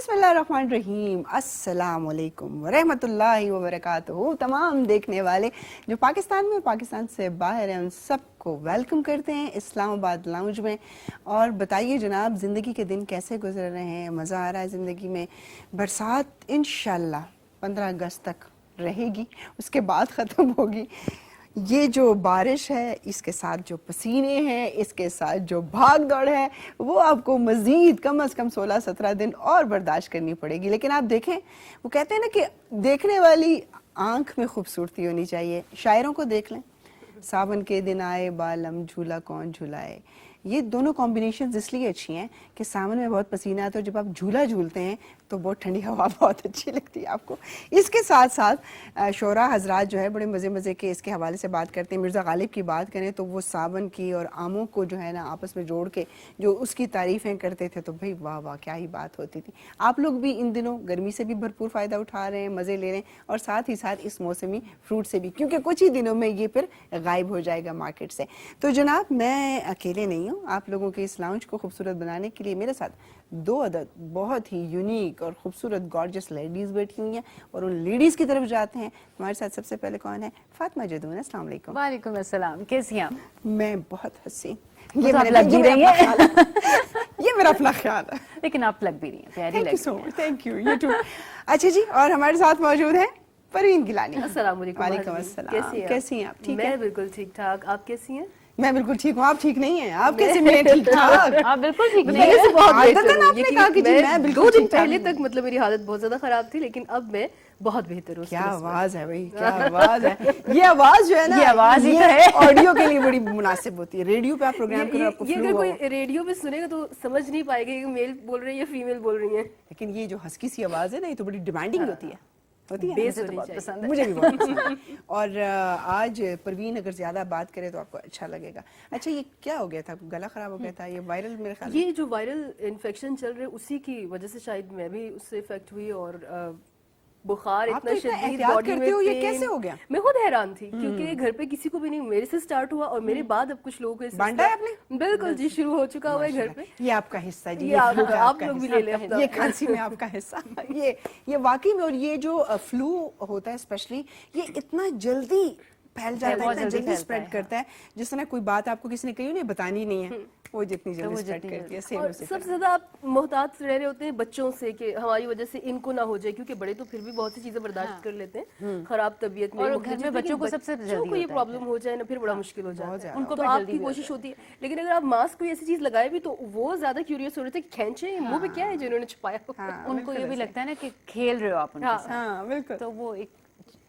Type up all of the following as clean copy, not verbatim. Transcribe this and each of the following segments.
बिस्मिल्लाहिर्रहमानिर्रहीम, अस्सलाम वालेकुम वरहमतुल्लाहि वबरकातुहू। तमाम देखने वाले जो पाकिस्तान में पाकिस्तान से बाहर हैं उन सबको वेलकम करते हैं इस्लामाबाद लाउंज में। और बताइए जनाब, ज़िंदगी के दिन कैसे गुजर रहे हैं? मज़ा आ रहा है ज़िंदगी में? बरसात इंशाल्लाह 15 अगस्त तक रहेगी, उसके बाद ख़त्म होगी। ये जो बारिश है, इसके साथ जो पसीने हैं, इसके साथ जो भाग दौड़ है, वो आपको मज़ीद कम अज़ कम 16-17 दिन और बर्दाश्त करनी पड़ेगी। लेकिन आप देखें, वो कहते हैं ना कि देखने वाली आंख में खूबसूरती होनी चाहिए। शायरों को देख लें, सावन के दिन आए बालम झूला कौन झूलाए। ये दोनों कॉम्बिनेशंस इसलिए अच्छी हैं कि सावन में बहुत पसीना आता है, जब आप झूला झूलते हैं तो बहुत ठंडी हवा बहुत अच्छी लगती है आपको। इसके साथ साथ शोरा हजरात जो है बड़े मज़े मज़े के इसके हवाले से बात करते हैं। मिर्ज़ा गालिब की बात करें तो वो सावन की और आमों को जो है ना आपस में जोड़ के जो उसकी तारीफ़ें करते थे, तो भाई वाह वाह क्या ही बात होती थी। आप लोग भी इन दिनों गर्मी से भी भरपूर फ़ायदा उठा रहे हैं, मज़े ले रहे हैं, और साथ ही साथ इस मौसमी फ्रूट से भी, क्योंकि कुछ ही दिनों में ये फिर गायब हो जाएगा मार्केट से। तो जनाब, मैं अकेले नहीं हूँ। आप लोगों के इस लाउंज को खूबसूरत बनाने के लिए मेरे साथ 2 अदद बहुत ही यूनिक और खूबसूरत गॉर्जियस लेडीज़ बैठी हुई हैं, और उन लेडीज़ की तरफ जाते हैं। हमारे साथ सबसे पहले कौन है? फातिमा जदून। अस्सलाम वालेकुम। वालेकुम अस्सलाम, कैसी हैं आप? मैं बहुत हसीन। ये तो लग भी रही है। ये मेरा अपना ख्याल है, लेकिन आप लग भी रही हैं, प्यारी लग रही हैं। Thank you, you too. अच्छा जी, और हमारे साथ मौजूद है परवीन गिलानी। अस्सलाम वालेकुम। वालेकुम अस्सलाम। कैसी हैं आप? ठीक है, मैं बिल्कुल ठीक ठाक। आप कैसी हैं? मैं बिल्कुल ठीक हूँ। आप ठीक नहीं हैं? आप कैसे? मैं ठीक ठाक। आप बिल्कुल ठीक नहीं पहले से है। बहुत आदतन बेहतर हूँ। आपने यकीन- कहा कि जी मैं बिल्कुल 2 दिन ठीक ठाक पहले हूँ। तक मतलब मेरी हालत बहुत ज्यादा खराब थी, लेकिन अब मैं बहुत बेहतर हूँ। क्या आवाज है भाई, क्या आवाज है। ये आवाज जो है ना, ये आवाज ही तो है। ऑडियो के लिए बड़ी मुनासिब होती है। रेडियो पे आप प्रोग्राम करो, आपको ये फ्लू अगर हुआ कोई रेडियो पे सुनेगा तो समझ नहीं पाएगा कि मेल बोल रही है या फीमेल बोल रही है। लेकिन ये जो हस्की सी आवाज है ना, ये तो बड़ी डिमांडिंग होती है। होती है, बेस मुझे होनी बहुत चाहिए। पसंद है। मुझे भी बहुत पसंद है। और आज परवीन अगर ज्यादा बात करे तो आपको अच्छा लगेगा। अच्छा, ये क्या हो गया था? गला खराब हो गया था? ये वायरल मेरे ख्याल में। ये जो वायरल इन्फेक्शन चल रहे उसी की वजह से शायद मैं भी उससे इफेक्ट हुई, और बुखार आप तो इतना इतना शदीद, एहतियात बॉडी करते में हो, ये पेन। कैसे हो गया? मैं खुद हैरान थी क्योंकि घर पे किसी को भी नहीं, मेरे से स्टार्ट हुआ और मेरे बाद अब कुछ लोगों को इससे बांटा है आपने? बिल्कुल जी, शुरू हो चुका हुआ है घर पे। ये आपका हिस्सा जी, ये आप फ्लू का आप आपका लोग भी हिस्सा। ले लें अपना। ये खांसी में आपका हिस्सा। ये वाकई में, और ये जो फ्लू होता है स्पेशली, ये इतना जल्दी फैल जाता है, बहुत इतना जल्दी जल्दी फैलता स्प्रेड है, करता है। जिस तरह कोई बात आपको किसी ने कही नहीं, बतानी नहीं है, वो जितनी जल्दी स्प्रेड करती है, सेम और उसी सबसे तरह। ज्यादा आप मोहतात रह रहे होते हैं बच्चों से कि हमारी वजह से इनको ना हो जाए, क्योंकि बड़े तो फिर भी बहुत सी चीजें बर्दाश्त कर लेते हैं खराब तबीयत में, और मुख्तलिफ घर में चीज़ें, बच्चों को लेकिन सबसे बच्चों जल्दी को ये होता है प्रॉब्लम हो जाए ना, फिर बड़ा मुश्किल हो जाता है। ज्यादा। उनको तो फिर जल्दी आपकी भी कोशिश होती है, लेकिन अगर आप मास्क कोई ऐसी चीज लगाए भी तो वो ज्यादा क्यूरियस हो रहे थे कि खींचे मुंह पे क्या है जो इन्होंने छुपाया। हाँ, उनको ये बिल्कुल भी ऐसे। लगता है ना कि खेल रहे हो आप उनके हाँ, साथ, हाँ बिल्कुल। तो वो एक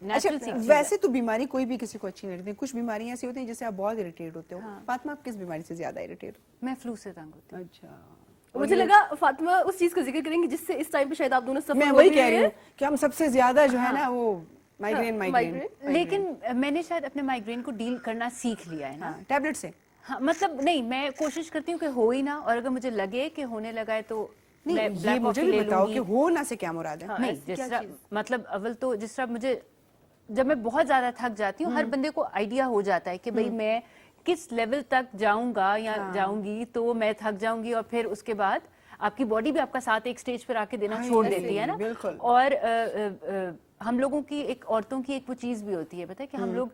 अच्छा, नेचुरल सी चीज़ है। वैसे तो बीमारी कोई भी किसी को अच्छी नहीं लगती। कुछ बीमारियां ऐसी होती हैं जिससे आप बहुत इरिटेट होते हो। फातिमा, आप किस बीमारी से ज्यादा इरिटेट हो? मैं फ्लू से तंग होती हूँ। अच्छा, मुझे लगा फातिमा उस चीज का जिक्र करेंगे जिससे इस टाइम पे शायद आप दोनों सफर मैं हो वही भी कह रहे रही हैं। हूँ कि हम सबसे ज्यादा जो है ना वो माइग्रेन। लेकिन मैंने शायद अपने माइग्रेन को डील करना सीख लिया है ना। टैबलेट से हाँ, मतलब नहीं, मैं कोशिश करती हूँ कि हो ही ना, और अगर मुझे लगे कि होने लगा है तो नहीं, मैं ये ब्लैक मुझे कॉफी भी ले बताओ लूंगी। कि हो ना से क्या मुराद है? नहीं, ऐसी जिस क्या तरह चीज़? मतलब अव्वल तो जिस तरह मुझे, जब मैं बहुत ज्यादा थक जाती हूँ, हर बंदे को आइडिया हो जाता है कि भाई मैं किस लेवल तक जाऊंगा या जाऊंगी तो मैं थक जाऊंगी, और फिर उसके बाद आपकी बॉडी भी आपका साथ एक स्टेज पर आके देना हाँ, छोड़ ऐसे देती है ही, ना। बिल्कुल। और हम लोगों की एक, औरतों की एक वो चीज भी होती है, पता है कि हम लोग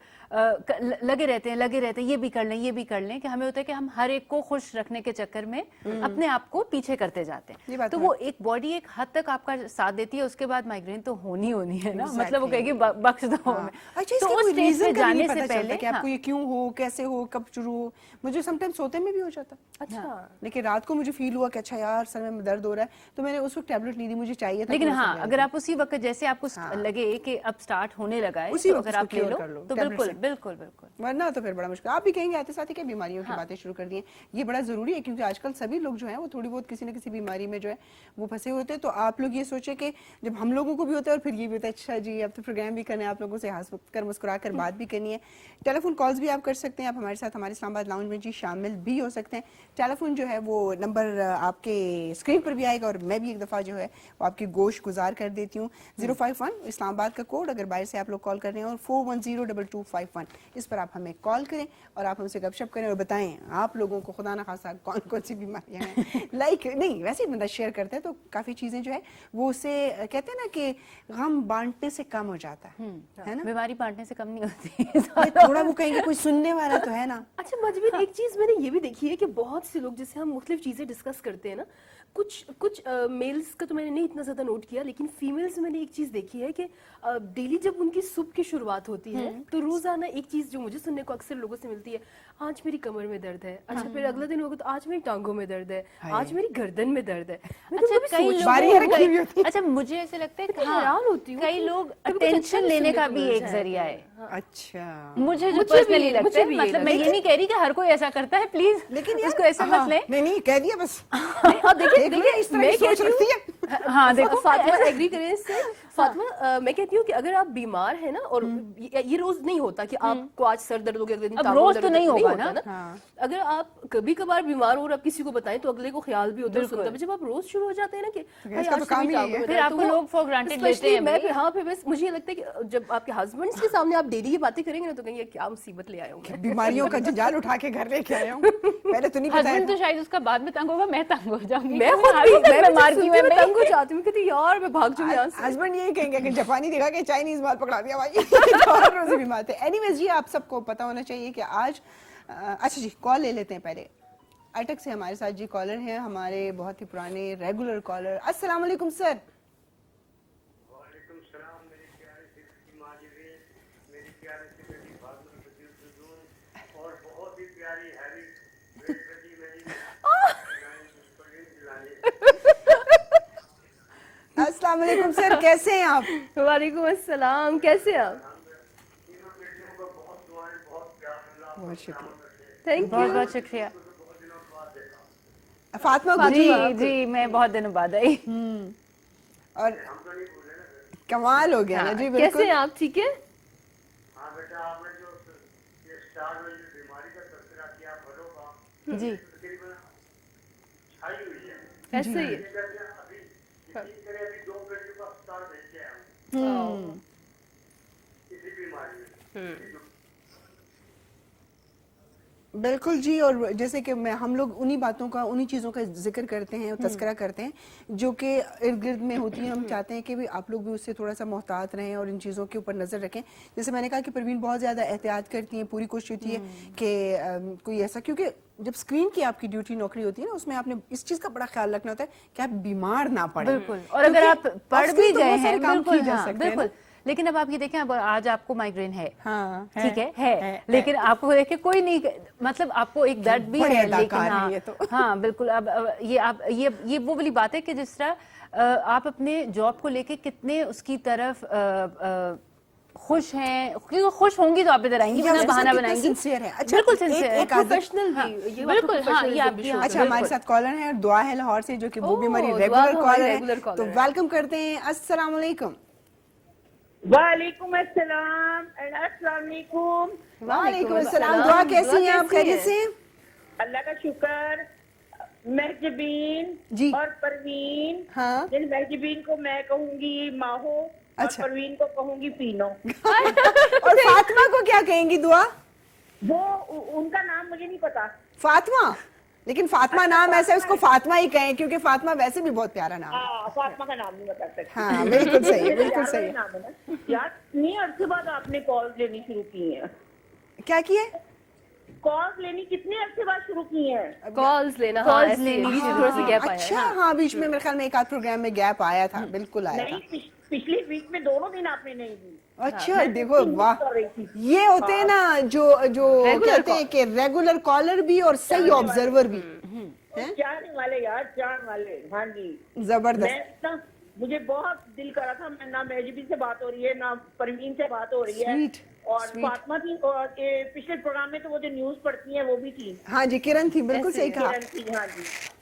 लगे रहते हैं ये भी कर लें कि हमें होता है कि हम हर एक को खुश रखने के चक्कर में अपने आप को पीछे करते जाते ये हैं। बात तो है। वो एक बॉडी एक हद तक आपका साथ देती है, उसके बाद माइग्रेन तो होनी है ना। Exactly. मतलब वो कहेगी बख्श दो हमें। अच्छा, तो इसका उस कोई स्टेज रीजन पे का भी नहीं जाने से पता चलता पहले कि आपको ये क्यों हो, कैसे हो, कब शुरू हो? मुझे समटाइम्स सोते में भी हो जाता। अच्छा, लेकिन रात को मुझे फील हुआ कि अच्छा यार सर में दर्द हो रहा है, तो मैंने उस वक्त टैबलेट ली थी, मुझे चाहिए था। लेकिन थोड़ा सा हाँ, दर्द। अगर आप उसी वक्त जैसे आपको लगे कि अब स्टार्ट होने लगा है, उसी तो वक्त अगर आप उसको ले cure लो कर लो, तो tablet बिल्कुल से। बिल्कुल बिल्कुल। वरना तो फिर बड़ा मुश्किल। आप भी कहेंगे आते साथ ही क्या बीमारियों की बातें शुरू कर दी हैं। ये बड़ा जरूरी है क्योंकि आजकल सभी लोग जो हैं वो थोड़ी बहुत किसी न किसी बीमारी में जो है वो फंसे होते हैं। तो आप लोग ये सोचे कि जब हम लोगों को भी होता है और फिर ये भी होता है, अच्छा जी अब तो प्रोग्राम भी करना है, आप लोगों से हंस कर मुस्कुरा कर बात भी करनी है। टेलीफोन कॉल्स भी आप कर सकते हैं, आप हमारे साथ हमारे इस्लामाबाद लाउंज में जी शामिल भी हो सकते हैं। टेलीफोन जो है वो नंबर आपके स्क्रीन पर भी आएगा, और मैं भी एक दफ़ा जो है वो आपकी गोश गुजार कर देती हूँ। 051 اسلام آباد کا کوڈ, اگر باہر سے آپ لوگ کال کر رہے ہیں, اور 4102251, اس پر آپ ہمیں کال کریں اور آپ ہم سے گپ شپ کریں اور بتائیں آپ لوگوں کو خدا نہ خاصا کون کون سی بیماریاں ہیں. لائک نہیں, ویسے ہی بندہ شیئر کرتا ہے تو کافی چیزیں جو ہے وہ اسے کہتے ہیں نا کہ غم بانٹنے سے کم ہو جاتا ہے نا, بیماری بانٹنے سے کم نہیں ہوتی. یہ تھوڑا وہ کہیں گے کوئی سننے والا تو ہے نا. اچھا مجبور ایک چیز میں نے یہ بھی دیکھی ہے کہ بہت سے لوگ جیسے ہم مختلف چیزیں ڈسکس کرتے ہیں نا, کچھ میلز کا تو میں نے نہیں اتنا زیادہ نوٹ کیا, لیکن فیمیلز میں نے ایک چیز دیکھی ہے کہ ڈیلی جب ان کی صبح کی شروعات ہوتی ہے تو روزانہ ایک چیز جو مجھے سننے کو اکثر لوگوں سے ملتی ہے, آج میری کمر میں درد ہے, اچھا پھر اگلا دن ہوگا تو آج میری ٹانگوں میں درد ہے, آج میری گردن میں درد ہے. اچھا مجھے ایسے لگتا ہے کہ حیران ہوتی ہوں کئی لوگ اٹینشن لینے کا بھی ایک ذریعہ ہے. اچھا مجھے جو پرسنلی لگتا ہے, مطلب میں یہ نہیں کہہ رہی کہ ہر کوئی ایسا کرتا ہے, پلیز لیکن اس کو ایسا مت لیں. نہیں کہہ دیا بس. ہاں دیکھو فاطمہ ایگری کریں اس سے. فاطمہ میں کہتی ہوں کہ اگر آپ بیمار ہیں نا, اور یہ روز نہیں ہوتا کہ آپ کو آج سر درد ہو گیا, اب روز تو نہیں ہوگا نا, اگر آپ کبھی کبھار بیمار ہو اور آپ کسی کو بتائیں تو اگلے کو خیال بھی ہوتا ہے. جب آپ روز شروع ہو جاتے ہیں نا کہ پھر آپ کو لوگ فور گرانٹیڈ لیتے ہیں. ہاں پھر بس مجھے یہ لگتا ہے کہ جب آپ کے ہسبینڈ کے سامنے آپ ڈیلی یہ باتیں کریں گے نا تو کہیں گے کیا مصیبت لے آئے ہوں, بیماریوں کا جنجال اٹھا کے گھر لے کے آیا ہوں. پہلے تو نہیں پتا, ہسبینڈ تو شاید اس کا بعد میں تنگ ہوگا, میں تنگ ہو جاؤں گی, میں خود بیمار کی میں تنگ ہو جاتی ہوں, کہتی یار میں بھاگ جاؤں یہاں سے. ہسبینڈ یہی کہیں گے کہ جاپانی دیکھا کہ چائنیز مال پکڑا دیا بھائی, اور روزی بھی بات ہے. اینی ویز جی آپ سب کو پتا ہونا چاہیے کہ آج, اچھا جی کال لے لیتے ہیں پہلے. اٹک سے ہمارے ساتھ جی کالر ہیں, ہمارے بہت ہی پرانے ریگولر کالر. السلام علیکم سر. وعلیکم السلام. میری پیارے سے ماجرین, میری پیارے سے میری بہادر بدیل اور بہت ہی پیاری ہیوی بیٹی میری السلام علیکم سر, کیسے ہیں آپ؟ وعلیکم السلام, کیسے ہیں آپ؟ تینوں بیٹیوں کو بہت دعائیں, بہت پیار, اللہ بہت شکریہ. تھینک بہت یو. بہت شکریہ. بہت دنوں بعد دیکھا. فاطمہ جی جی میں بہت دنوں بعد آئی. اور ہم تو نہیں بھولے نا. کمال ہو گیا نا جی. کیسے بالکل ہیں آپ, ٹھیک ہے؟ ہاں بیٹا, آپ نے جو یہ اسٹار میں جو بیماری کا تذکرہ کیا بھلوں کا, جی تقریباً چھائی ہوئی ہے. ایسے ہی ابھی اسی طرح ابھی 2 بیٹیوں کا اسپتال بھیج کے آیا ہوں اسی بیماری میں. بالکل جی. اور جیسے کہ ہم لوگ انہی باتوں کا, انہی چیزوں کا ذکر کرتے ہیں, تذکرہ کرتے ہیں جو کہ ارد گرد میں ہوتی ہیں. ہم چاہتے ہیں کہ آپ لوگ بھی اس سے تھوڑا سا محتاط رہیں اور ان چیزوں کے اوپر نظر رکھیں. جیسے میں نے کہا کہ پروین بہت زیادہ احتیاط کرتی ہیں, پوری کوشش ہوتی ہے کہ کوئی ایسا, کیونکہ جب اسکرین کی آپ کی ڈیوٹی نوکری ہوتی ہے نا, اس میں آپ نے اس چیز کا بڑا خیال رکھنا ہوتا ہے کہ آپ بیمار نہ پڑیں. بالکل. اور اگر آپ پڑھ بھی گئے ہیں بالکل, ہاں بالکل, لیکن اب آپ یہ دیکھیں, اب آج آپ کو مائگرین ہے, ہاں ٹھیک ہے, لیکن آپ کو دیکھیں کوئی نہیں, مطلب آپ کو ایک درد بھی ہے, لیکن ہاں بالکل. اب یہ وہ والی بات ہے کہ جس طرح آپ اپنے جاب کو لے کے کتنے اس کی طرف خوش ہیں, کیونکہ خوش ہوں گی تو آپ ادھر آئیں گی, بہانہ بنائیں گی. بالکل پروفیشنل بھی, بالکل. ہاں یہ آپ کی. اچھا ہمارے ساتھ کالر ہیں دعا ہے لاہور سے, جو کہ وہ بھی ہماری ریگولر کالر ہے, تو ویلکم کرتے ہیں. السلام علیکم. وعلیکم السلام. السلام علیکم. وعلیکم السلام. دعا کیسی ہیں آپ, خیریت سے ہیں؟ اللہ کا شکر. محجبین جی اور پروین, ہاں, محجبین کو میں کہوں گی ماہو, اور پروین کو کہوں گی پینو. اور فاطمہ کو کیا کہیں گی دعا؟ وہ ان کا نام مجھے نہیں پتا. فاطمہ, لیکن فاطمہ نام ایسا ہے, اس کو فاطمہ ہی کہیں, کیونکہ فاطمہ ویسے بھی بہت پیارا نام ہے. فاطمہ کا نام نہیں بتا سکتی. ہاں بالکل صحیح ہے, بالکل صحیح ہے. یار اتنی عرصے بعد آپ نے کال لینی شروع کی ہیں. کیا کیے؟ کالز لینی کتنے عرصے بعد شروع کی ہیں. کالز لینا, کالز لینی تھوڑا سا گیپ آیا. اچھا ہاں, بیچ میں میرے خیال میں ایک آدھ پروگرام میں گیپ آیا تھا, بالکل آیا تھا. نہیں, پچھلی ویک میں دونوں دن آپ نے نہیں دی. اچھا دیکھو, واہ, یہ ہوتے ہیں نا جو کہتے ہیں کہ ریگولر کالر بھی اور صحیح آبزرور بھی. جانے والے یار, جان والے. ہاں جی زبردست. مجھے بہت دل کرا تھا, نہ محجبی سے بات ہو رہی ہے نہ پروین سے بات ہو رہی ہے, اور فاطمہ تھی, اور پچھلے پروگرام میں تو وہ جو نیوز پڑھتی ہیں وہ بھی تھی. ہاں جی, کرن تھی, بالکل صحیح کہا. ہاں جی,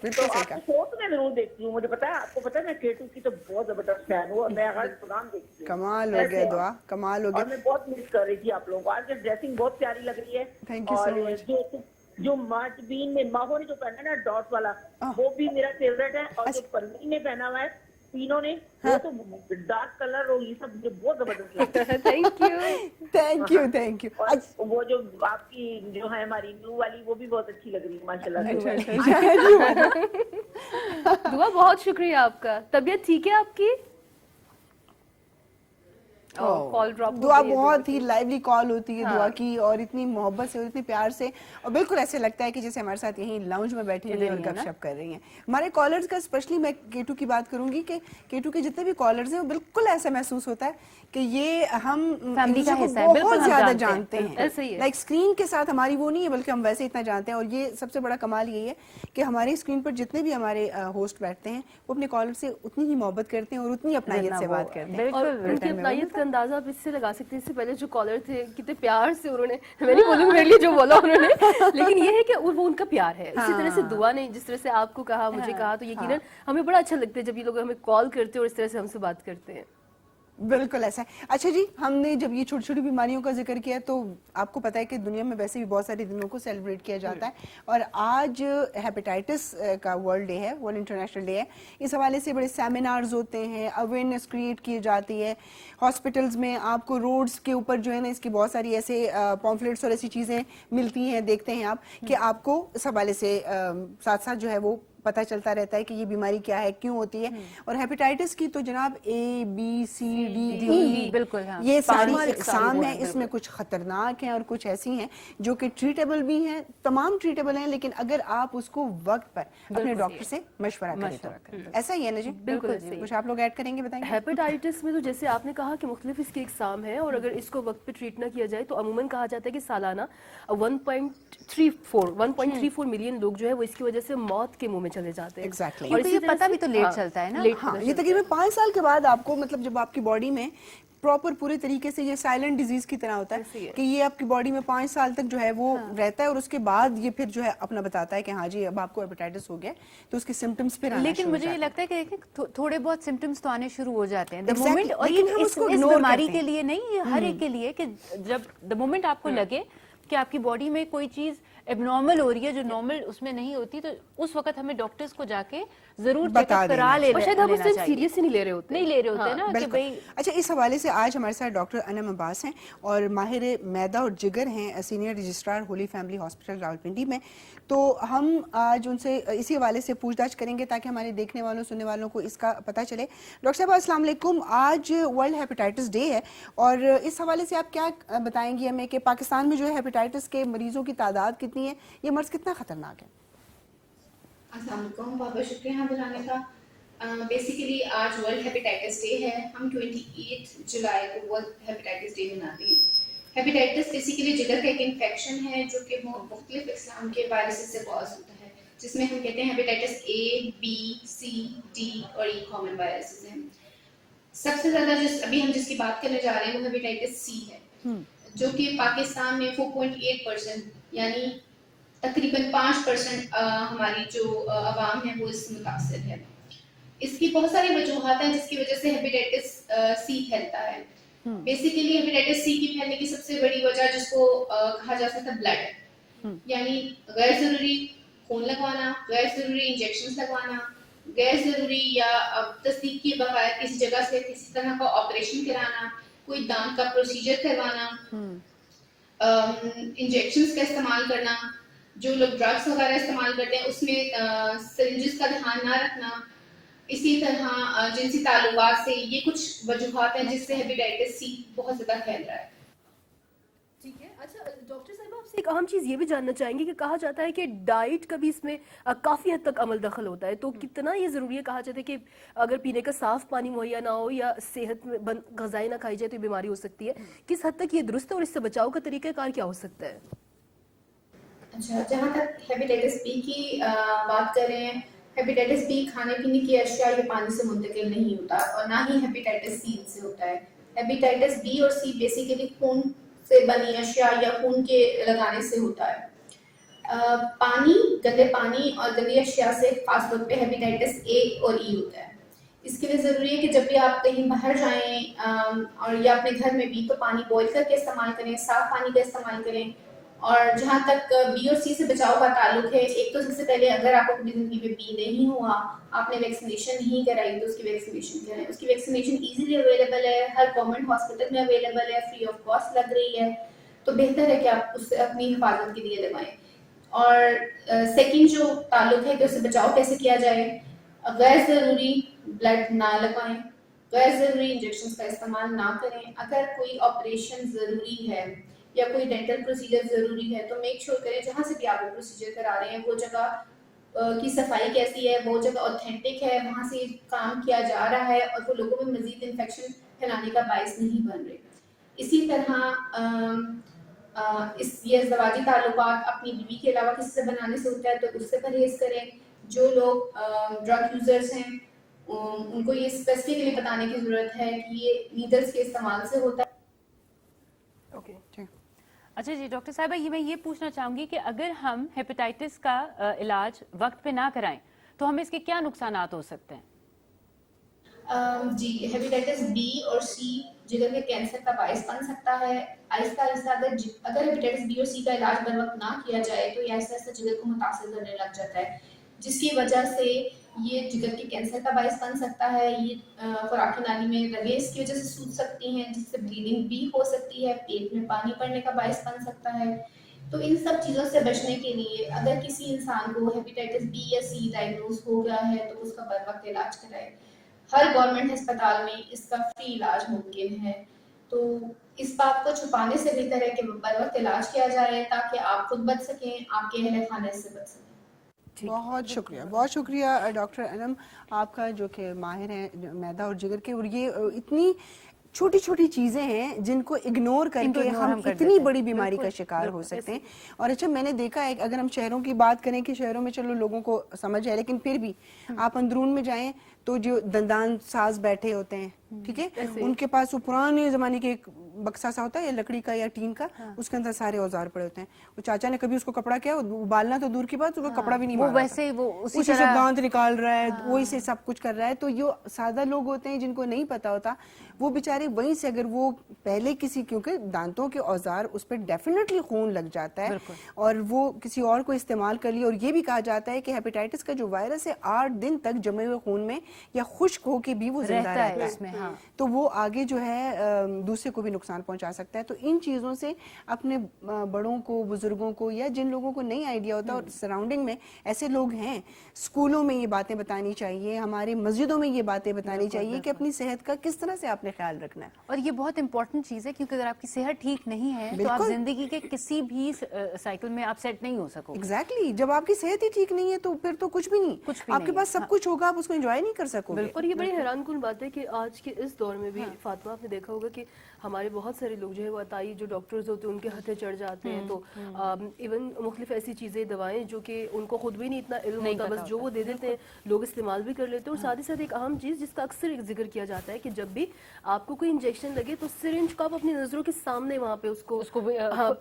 بالکل صحیح کہا. شو تو میں ضرور دیکھتی ہوں, مجھے پتا ہے, آپ کو پتا ہے میں کیٹو کی تو بہت زبردست فین ہوں, اور میں ہر پروگرام دیکھتی ہوں. کمال ہو گیا دعا, کمال ہو گیا. اور میں بہت مس کر رہی تھی آپ لوگوں کو. آج کی ڈریسنگ بہت پیاری لگ رہی ہے. تھینک یو سو مچ. جو مارجبین میں ماہو نے جو پہنا ہے نا ڈاٹ والا, وہ بھی میرا فیوریٹ ہے. اور جو پروین نے پہنا ہوا ہے तीनों ने, वो तो डार्क कलर और ये सब मुझे बहुत जबरदस्त लगता है। Thank you. Thank you. और वो जो आपकी जो है हमारी ब्लू वाली वो भी बहुत अच्छी लग रही है माशाल्लाह से। दुआ बहुत शुक्रिया आपका। तबीयत ठीक है आपकी? Call drop. दुआ बहुत ही लाइवली कॉल होती है दुआ की, और इतनी मोहब्बत से और इतनी प्यार से, और बिल्कुल ऐसे लगता है कि जैसे हमारे साथ यहीं लाउंज में बैठी हुई और गपशप कर रही हैं। हमारे कॉलर्स का स्पेशली मैं केटू की बात करूंगी कि केटू के जितने भी कॉलर्स हैं वो बिल्कुल ऐसा महसूस होता है कि ये हम फैमिली का को हिस्सा है, बिल्कुल बहुत हम ज्यादा जानते हैं। जानते ऐसे ही हैं। है। लाइक स्क्रीन के साथ हमारी वो नहीं है, बल्कि हम वैसे इतना जानते हैं। और ये सबसे बड़ा कमाल यही है कि हमारी स्क्रीन पर जितने भी हमारे होस्ट बैठते हैं वो अपने कॉलर से उतनी ही मोहब्बत करते हैं और उतनी अपनायत से बात करते हैं। और उनकी अपनायत का अंदाजा आप इससे लगा सकते हैं, इससे पहले जो कॉलर थे कितने प्यार से उन्होंने, मैं नहीं बोलूंगी मेरे लिए जो बोला उन्होंने, लेकिन ये है कि वो उनका प्यार है। इसी तरह से दुआ ने जिस तरह से आपको कहा, मुझे कहा, तो यकीनन हमें बड़ा अच्छा लगता है जब ये लोग हमें कॉल करते हैं और इस तरह से हमसे बात करते हैं। बिल्कुल ऐसा है। अच्छा जी, हमने जब ये छोटी छोटी बीमारियों का जिक्र किया तो आपको पता है कि दुनिया में वैसे भी बहुत सारे दिनों को सेलिब्रेट किया जाता है, और आज हेपेटाइटिस का वर्ल्ड डे है, वर्ल्ड इंटरनेशनल डे है। इस हवाले से बड़े सेमिनार्स होते हैं, अवेयरनेस क्रिएट की जाती है। हॉस्पिटल्स में आपको रोड्स के ऊपर जो है ना इसकी बहुत सारी ऐसे पॉम्फलेट्स और ऐसी चीज़ें मिलती हैं, देखते हैं आप कि आपको इस हवाले से साथ साथ जो है वो पता चलता रहता है कि ये बीमारी क्या है, क्यों होती है। और हेपेटाइटिस की तो जनाब ABCD बिल्कुल, हाँ। ये सारी 5 इकसाम है। इसमें कुछ खतरनाक हैं और कुछ ऐसी हैं जो कि ट्रीटेबल भी हैं, तमाम ट्रीटेबल हैं, लेकिन अगर आप उसको वक्त पर अपने डॉक्टर से मशवरा करें तो ऐसा ही है ना जी। बिल्कुल सही। कुछ आप लोग ऐड करेंगे, बताएंगे। हेपेटाइटिस में तो जैसे आपने कहा कि मुख्तलिफ इसके एग्जाम है, और अगर इसको वक्त पे ट्रीट ना किया जाए तो अमूमन कहा जाता है कि सालाना 1.34 मिलियन लोग जो है वो इसकी वजह से मौत के मुंह में चले जाते हैं। Exactly. और ये पता भी तो लेट चलता है ना। हाँ, ये तकरीबन 5 साल के बाद आपको, मतलब जब आपकी बॉडी में प्रॉपर पूरे तरीके से, ये साइलेंट डिजीज की तरह होता है कि ये आपकी बॉडी में 5 साल तक जो है वो रहता है, और उसके बाद ये फिर जो है अपना बताता है कि हाँ जी अब आपको हेपेटाइटिस हो गया, तो उसके सिम्टम्स फिर आना लेकिन शुरू हो मुझे ये जाते हैं। लगता है कि देखें थोड़े बहुत सिम्टम्स तो आने शुरू हो जाते हैं द Exactly. मोमेंट। और लेकिन ये हम इस उसको ignore बीमारी करते के हैं। लिए नहीं, ये हर एक के लिए, कि जब द मोमेंट आपको लगे कि आपकी बॉडी में कोई चीज एबनॉर्मल हो रही है जो नॉर्मल उसमें नहीं होती, तो उस वक्त हमें डॉक्टर्स को जाके जरूर बता चेकअप देना करा और शायद हम लेना उससे चाहिए। सीरियस ही नहीं ले रहे होते, नहीं ले रहे होते ना कि बिल्कुल। भाई। अच्छा, इस हवाले से आज हमारे साथ डॉक्टर अनम अब्बास हैं और माहिर मैदा और जिगर हैं, senior registrar Holi family hospital Rawalpindi में। तो हम आज उनसे इसी हवाले से पूछताछ करेंगे ताकि हमारे देखने वालों सुनने वालों को इसका पता चले। डॉक्टर साहब अस्सलाम वालेकुम, आज वर्ल्ड हेपेटाइटिस डे है, और इस हवाले से आप क्या बताएंगी हमें कि पाकिस्तान में जो है हेपेटाइटिस के मरीजों की तादाद कितनी है, ये मर्ज कितना खतरनाक है? अस्सलाम वालेकुम, बहुत बहुत शुक्रिया यहाँ बुलाने का। बेसिकली आज वर्ल्ड हेपेटाइटिस डे है। हम 28 जुलाई को वर्ल्ड हेपेटाइटिस डे मनाते हैं। हेपेटाइटिस बेसिकली जिगर का एक इन्फेक्शन है जो कि मुख्तलिफ इस्लाम के वायरसेस से कॉज होता है, जिसमें हम कहते हैं hepatitis A, B, C, D और E कॉमन वायरसेस हैं। सबसे ज़्यादा अभी हम जिसकी बात करने जा रहे हैं वो हेपेटाइटिस C है, जो कि पाकिस्तान में 4.8% यानी तकरीबन 5% हमारी जो आवाम है वो इससे मुतासर है। इसकी बहुत सारी वजूहात हैं जिसकी वजह से हेपेटाइटिस सी फैलता है। बेसिकली हेपेटाइटिस सी की फैलने की सबसे बड़ी वजह जिसको कहा जा सकता है ब्लड, यानी गैर जरूरी खून लगवाना, गैर जरूरी इंजेक्शन लगवाना, गैर जरूरी या तस्दीक के बगैर किसी जगह से किसी तरह का ऑपरेशन कराना, कोई दांत का प्रोसीजर करवाना, इंजेक्शंस का इस्तेमाल करना, जो लोग ड्रग्स वगैरह इस्तेमाल करते हैं उसमें सिरिंजेस का ध्यान ना रखना, इसी तरह जिनसी ताल्लुकात से, ये कुछ वजूहात हैं जिससे हेपेटाइटिस सी बहुत ज़्यादा फैल रहा है। ठीक है। अच्छा डॉक्टर साहब, आपसे एक अहम चीज़ ये भी जानना चाहेंगे कि कहा जाता है कि डाइट का भी इसमें काफ़ी हद तक अमल दखल होता है, तो कितना ये ज़रूरी है, कहा जाता है कि अगर पीने का साफ़ पानी मुहैया ना हो या सेहत में ग़िज़ाएं ना खाई जाए तो बीमारी हो सकती है, किस हद तक ये दुरुस्त है और इससे बचाव का तरीक़ाकार क्या हो सकता है? अच्छा, जहाँ तक हेपेटाइटिस बी की बात कर रहे हैं, हेपेटाइटिस बी खाने पीने की अशिया या पानी से मुंतकिल नहीं होता और ना ही हेपेटाइटिस सी से होता है। हेपेटाइटिस बी और सी बेसिकली खून से बनी अशिया या खून के लगाने से होता है। पानी, गंदे पानी और गंदी अशिया से खास तौर पे हेपेटाइटिस ए और ई होता है। इसके लिए ज़रूरी है कि जब भी आप कहीं बाहर जाएं और या अपने घर में भी, तो पानी बॉईल करके इस्तेमाल करें, साफ़ पानी का इस्तेमाल करें اور جہاں تک بی اور سی سے بچاؤ کا تعلق ہے، ایک تو سب سے پہلے اگر آپ کو اپنی زندگی میں بی نہیں ہوا، آپ نے ویکسینیشن نہیں کرائی تو اس کی ویکسینیشن کریں. اس کی ویکسینیشن ایزیلی اویلیبل ہے، ہر گورنمنٹ ہاسپٹل میں اویلیبل ہے، فری آف کاسٹ لگ رہی ہے، تو بہتر ہے کہ آپ اس سے اپنی حفاظت کے لیے لگائیں. اور سیکنڈ جو تعلق ہے کہ اس سے بچاؤ کیسے کیا جائے، غیر ضروری بلڈ نہ لگوائیں، غیر ضروری انجیکشن کا استعمال نہ کریں. اگر کوئی آپریشن ضروری ہے یا کوئی ڈینٹل پروسیجر ضروری ہے تو میک شیور کریں جہاں سے بھی آپ وہ پروسیجر کرا رہے ہیں وہ جگہ کی صفائی کیسی ہے، وہ جگہ اوتھینٹک ہے، وہاں سے کام کیا جا رہا ہے اور وہ لوگوں میں مزید انفیکشن پھیلانے کا باعث نہیں بن رہے. اسی طرح یہ ازدواجی تعلقات اپنی بیوی کے علاوہ کسی سے بنانے سے ہوتا ہے تو اس سے پرہیز کریں. جو لوگ ڈرگ یوزرز ہیں ان کو یہ اسپیسیفکلی بتانے کی ضرورت ہے کہ یہ نیڈلز کے استعمال سے ہوتا ہے. اچھا جی ڈاکٹر صاحبہ، میں یہ پوچھنا چاہوں گی کہ اگر ہم ہیپیٹائٹس کا علاج وقت پہ نہ کرائیں تو ہمیں اس کے کیا نقصانات ہو سکتے ہیں؟ جی ہیپیٹائٹس بی اور سی جگر کے کینسر کا باعث بن سکتا ہے. آہستہ آہستہ اگر ہیپیٹائٹس بی اور سی کا علاج بر وقت نہ کیا جائے تو یہ آہستہ آہستہ جگر کو متاثر کرنے لگ جاتا ہے، جس کی وجہ سے یہ جگر کے کینسر کا باعث بن سکتا ہے. یہ خوراکی نالی میں رگیں اس کی وجہ سے سوج سکتی ہیں جس سے بلیڈنگ بھی ہو سکتی ہے، پیٹ میں پانی پڑنے کا باعث بن سکتا ہے. تو ان سب چیزوں سے بچنے کے لیے اگر کسی انسان کو ہیپیٹائٹس بی یا سی ڈائگنوز ہو گیا ہے تو اس کا بر وقت علاج کرائے. ہر گورنمنٹ ہسپتال میں اس کا فری علاج ممکن ہے. تو اس بات کو چھپانے سے بہتر ہے کہ بر وقت علاج کیا جائے تاکہ آپ خود بچ سکیں، آپ کے اہل خانہ سے بچ سکیں. بہت شکریہ، بہت شکریہ ڈاکٹر انم آپ کا جو کہ ماہر ہیں معدہ اور جگر کے. اور یہ اتنی چھوٹی چھوٹی چیزیں ہیں جن کو اگنور کر کے ہم اتنی بڑی بیماری کا شکار ہو سکتے ہیں. اور اچھا میں نے دیکھا ہے اگر ہم شہروں کی بات کریں کہ شہروں میں چلو لوگوں کو سمجھ ہے، لیکن پھر بھی آپ اندرون میں جائیں تو جو دندان ساز بیٹھے ہوتے ہیں، ٹھیک ہے، ان کے پاس وہ پرانے زمانے کے ایک بکسا سا ہوتا ہے یا لکڑی کا یا ٹین کا، اس کے اندر سارے اوزار پڑے ہوتے ہیں. وہ چاچا نے کبھی اس کو کپڑا کیا ابالنا تو دور کی بات، اس کو کپڑا بھی نہیں مارا، ویسے وہ اسی سے دانت نکال رہا ہے، وہی سے سب کچھ کر رہا ہے. تو یہ سادہ لوگ ہوتے ہیں جن کو نہیں پتا ہوتا، وہ بیچارے وہیں سے اگر وہ پہلے کسی، کیونکہ دانتوں کے اوزار اس پہ ڈیفینیٹلی خون لگ جاتا ہے اور وہ کسی اور کو استعمال کر لیا. اور یہ بھی کہا جاتا ہے کہ ہیپیٹائٹس کا جو وائرس ہے 8 دن تک جمے ہوئے خون میں یا خشک ہو کے بھی وہ زندہ رہتا ہے، تو وہ آگے جو ہے دوسرے کو بھی نقصان پہنچا سکتا ہے. تو ان چیزوں سے اپنے بڑوں کو، بزرگوں کو، یا جن لوگوں کو نہیں آئیڈیا ہوتا اور سراؤنڈنگ میں ایسے لوگ ہیں، اسکولوں میں یہ باتیں بتانی چاہیے، ہمارے مسجدوں میں یہ باتیں بتانی چاہیے کہ اپنی صحت کا کس طرح سے آپ نے خیال رکھنا ہے. اور یہ بہت امپورٹنٹ چیز ہے کیونکہ اگر آپ کی صحت ٹھیک نہیں ہے تو آپ زندگی کے کسی بھی سائیکل میں آپ سیٹ نہیں ہو سکو. ایگزیکٹلی، جب آپ کی صحت ہی ٹھیک نہیں ہے تو پھر تو کچھ بھی نہیں، آپ کے پاس سب کچھ ہوگا، آپ اس کو انجوائے نہیں کر سکو گے. اور یہ بڑی حیران کن بات ہے کہ آج کے اس دور میں بھی فاطمہ آپ نے دیکھا ہوگا کہ ہمارے بہت سارے لوگ جو ہے وہ عطائی جو ڈاکٹرز ہوتے ہیں ان کے ہتھے چڑھ جاتے ہیں. تو ایون مختلف ایسی چیزیں، دوائیں جو کہ ان کو خود بھی نہیں اتنا علم ہوتا، بس جو وہ دے دیتے ہیں لوگ استعمال بھی کر لیتے ہیں. اور ساتھ ہی ساتھ ایک اہم چیز جس کا اکثر ذکر کیا جاتا ہے کہ جب بھی آپ کو کوئی انجیکشن لگے تو سرنج کو آپ اپنی نظروں کے سامنے وہاں پہ اس کو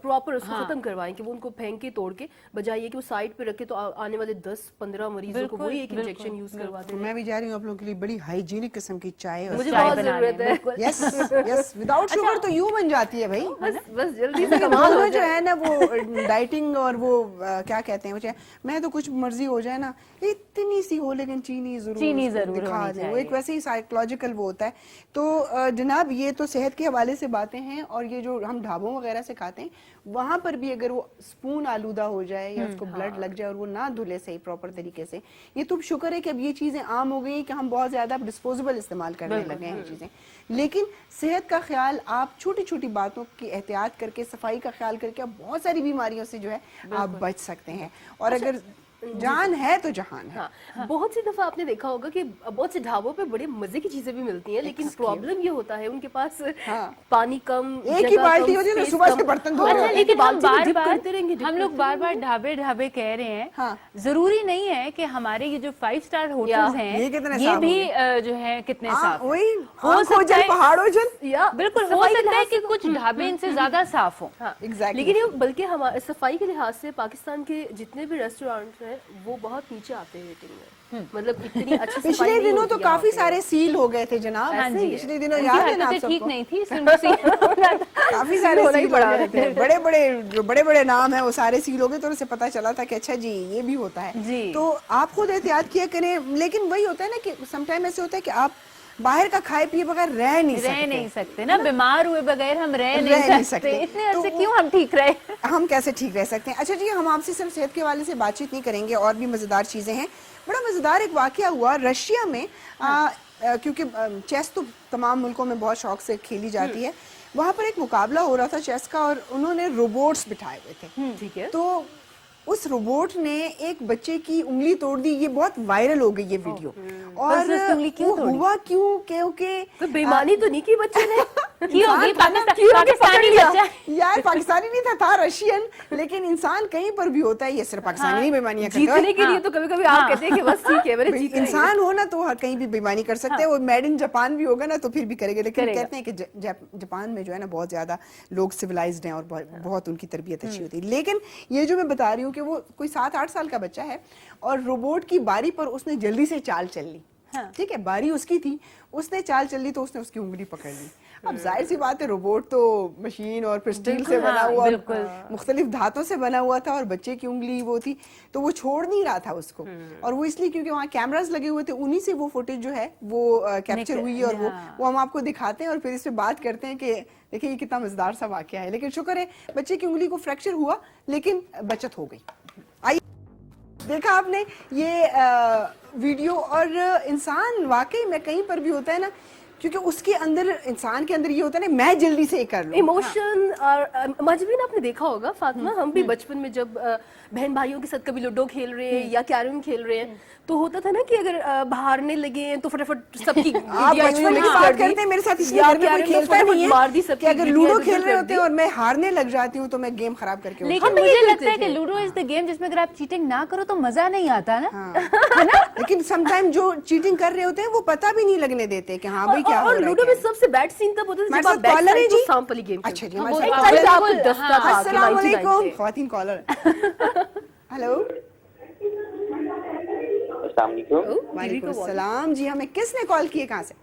پراپر اس کو ختم کروائیں، کہ وہ ان کو پھینک کے توڑ کے بجائے یہ کہ وہ سائڈ پہ رکھے تو آنے والے 10-15 مریضوں کو وہی ایک انجیکشن یوز کرواتے ہیں. میں بھی جا رہی ہوں آپ لوگوں کے لیے بڑی ہائیجینک قسم کی چائے، مجھے بہت ضرورت ہے. یس یس، وداؤٹ شوگر تو یوں بن جاتی ہے بھائی. بس جلدی سے کمال ہو جو ہے نا وہ ڈائٹنگ اور وہ کیا کہتے ہیں، میں تو کچھ مرضی ہو جائے نا اتنی سی ہو لیکن چینی ضرور دکھا دیں، وہ ایک ویسے ہی سائیکولوجیکل وہ ہوتا ہے. تو جناب یہ تو صحت کے حوالے سے باتیں ہیں. اور یہ جو ہم ڈھابوں وغیرہ سے کھاتے ہیں وہاں پر بھی اگر وہ اسپون آلودہ ہو جائے یا اس کو بلڈ لگ جائے اور وہ نہ دھلے صحیح پراپر طریقے سے، یہ تو شکر ہے کہ اب یہ چیزیں عام ہو گئی کہ ہم بہت زیادہ ڈسپوزیبل استعمال کرنے لگے ہیں یہ چیزیں. لیکن صحت کا خیال آپ چھوٹی چھوٹی باتوں کی احتیاط کر کے، صفائی کا خیال کر کے، آپ بہت ساری بیماریوں سے جو ہے آپ بچ سکتے ہیں. اور اگر جان ہے تو جہان ہے. بہت سی دفعہ آپ نے دیکھا ہوگا کہ بہت سے ڈھابوں پہ بڑے مزے کی چیزیں بھی ملتی ہیں، لیکن پرابلم یہ ہوتا ہے ان کے پاس پانی کم، ایک ہی بالٹی ہوتی ہے نا، صبح سے برتن دھو رہے ہیں. لیکن ہم لوگ بار بار ڈھابے کہہ رہے ہیں، ضروری نہیں ہے کہ ہمارے یہ جو 5 اسٹار ہوٹلز ہیں یہ بھی جو ہے کتنے صاف ہیں. پہاڑوں جل، بالکل ہو سکتا ہے کہ کچھ ڈھابے ان سے زیادہ صاف ہوں، لیکن بلکہ ہمارے صفائی کے لحاظ سے پاکستان کے جتنے بھی ریسٹورینٹ ہیں وہ بہت نیچے آتے ہیں ریٹنگ میں. मतलब इतनी अच्छी सफाई पिछले नहीं दिनों तो होती यहाँ काफी पे। सारे सील हो गए थे जनाब। हाँ जी, पिछले दिनों उनकी याद है ना आप हरकतें ठीक सबको? नहीं थी, इसलिए उनको सील होना था। काफी सारे होना ही सील हो पड़ा गए थे, बड़े बड़े जो बड़े बड़े नाम है वो सारे सील हो गए, तो उनसे पता चला था कि अच्छा जी ये भी होता है। जी। तो आप खुद एहतियात किया करें, लेकिन वही होता है ना कि समटाइम ऐसे होता है कि आप बाहर का खाए पिए बगैर रह नहीं सकते ना, बीमार हुए बगैर हम रह नहीं नहीं सकते। सकते, इतने तो अरसे क्यों हम ठीक रहे। हम कैसे ठीक रह सकते हैं। अच्छा जी, हम आपसे सिर्फ सेहत के हवाले से बातचीत नहीं करेंगे, और भी मज़ेदार चीज़ें हैं। बड़ा मज़ेदार एक वाक़या हुआ रशिया में, क्योंकि चेस तो तमाम मुल्कों में बहुत शौक से खेली जाती है। वहाँ पर एक मुकाबला हो रहा था चेस का, और उन्होंने रोबोट्स बिठाए हुए थे। ठीक है। तो उस रोबोट ने एक बच्चे की उंगली तोड़ दी। ये बहुत वायरल हो गई ये वीडियो। और बस उसकी उंगली क्यों वो तोड़ी? हुआ क्यों, क्योंकि तो बेईमानी तो नहीं की बच्चे ने। की होगी इंसान था ना, पाकिस्तानी बच्चा। यार पाकिस्तानी नहीं था रशियन, लेकिन इंसान कहीं पर भी होता है। ये सिर्फ पाकिस्तानी नहीं बेईमानियां करता जीतने के लिए तो कभी कभी आप कहते हैं कि बस ठीक है मैंने भाई, जीत लिया। इंसान हो ना तो हर कहीं भी बेईमानी कर सकते हैं। वो मेड इन जापान भी होगा ना तो फिर भी करेगा। लेकिन करेगा। कहते हैं कि जापान में जो है ना बहुत ज्यादा लोग सिविलाइज्ड हैं और बहुत उनकी तरबियत अच्छी होती है। लेकिन ये जो मैं बता रही हूँ कि वो कोई 7-8 साल का बच्चा है, और रोबोट की बारी पर उसने जल्दी से चाल चल ली। ठीक है, बारी उसकी थी, उसने चाल चल ली तो उसने उसकी उंगली पकड़ ली। अब जाहिर सी बात है, रोबोट तो मशीन और फिर स्टील से बना हुआ, मुख्तलिफ धातों से बना हुआ था, और बच्चे की उंगली वो थी, तो वो छोड़ नहीं रहा था उसको। और वो इसलिए क्योंकि वहाँ कैमरास लगे हुए थे, उन्हीं से वो फुटेज जो है वो कैप्चर हुई है। और वो हम आपको दिखाते हैं और फिर इस पे बात करते हैं कि देखिए ये कितना मजेदार सा वाकया है। लेकिन शुक्र है बच्चे की उंगली को फ्रैक्चर हुआ, लेकिन बचत हो गई। आइए, देखा आपने ये वीडियो। और इंसान वाकई में कहीं पर भी होता है ना, क्योंकि उसके अंदर, इंसान के अंदर ये होता है ना, मैं जल्दी से ये कर लूं। इमोशन और मजबूरी आपने देखा होगा फातिमा, हम भी बचपन में जब बहन भाइयों के साथ कभी लूडो खेल रहे हैं या कैरम खेल रहे हैं, तो होता था ना कि अगर हारने लगे तो फटाफट सबकी आप बचपन की बात करते हैं, मेरे साथ इसलिए घर में कोई खेलता नहीं है कि अगर लूडो खेल रहे होते हैं और मैं हारने लग जाती हूँ तो मैं गेम खराब करके लेकिन मुझे लगता है कि लूडो इज द गेम जिसमें अगर आप चीटिंग ना करो तो मजा नहीं आता ना। है ना। लेकिन समटाइम जो चीटिंग कर रहे होते हैं वो पता भी नहीं लगने देते कि हाँ भाई क्या हो रहा है। लूडो में सबसे बैड सीन तब होता था जब आप बैक कॉलर है साइड जी। को सांप वाली गेम अच्छा जी, खेलते हमारे थे। साथ एक कॉलर आपको दस्ता था कि अस्सलाम 99 वालेकुम पे। ख्वातीन कॉलर। हेलो, वालेकुम सलाम जी। हमें किसने कॉल किए, कहाँ से?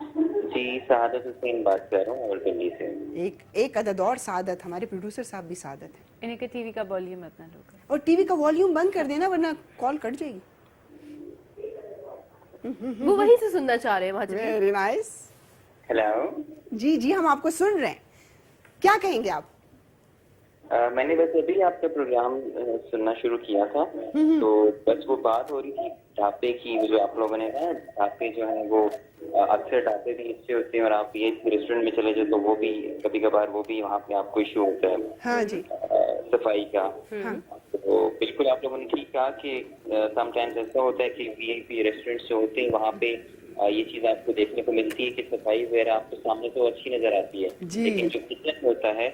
जी, सआदत हुसैन बात कर रहा हूँ रावलपिंडी से। एक अदद और सादत, हमारे प्रोड्यूसर साहब भी सादत है। इन्हीं के टीवी का वॉल्यूम अपना लो कर। और टीवी का वॉल्यूम बंद कर देना वरना कॉल कट जाएगी। वो वहीं से सुनना चाह रहे हैं वहाँ वेरी नाइस। हेलो। जी जी, हम आपको सुन रहे हैं, क्या कहेंगे आप? मैंने बस अभी आपका प्रोग्राम सुनना शुरू किया था, तो बस वो बात हो रही थी ढाबे की, जो आप लोगों ने कहा ढाबे जो है वो अक्सर ढाबे भी अच्छे होते हैं, और आप ये रेस्टोरेंट में चले जाओ तो वो भी कभी कभार वो भी वहाँ पे आपको इशू होता है। हाँ जी। सफाई का। तो बिल्कुल आप लोगों ने ठीक कहा कि समटाइम्स ऐसा होता है कि वीआईपी रेस्टोरेंट्स जो होते हैं वहाँ पे ये चीज आपको देखने को मिलती है कि सफाई वगैरह आपको सामने तो अच्छी नजर आती है, लेकिन जो किचन होता है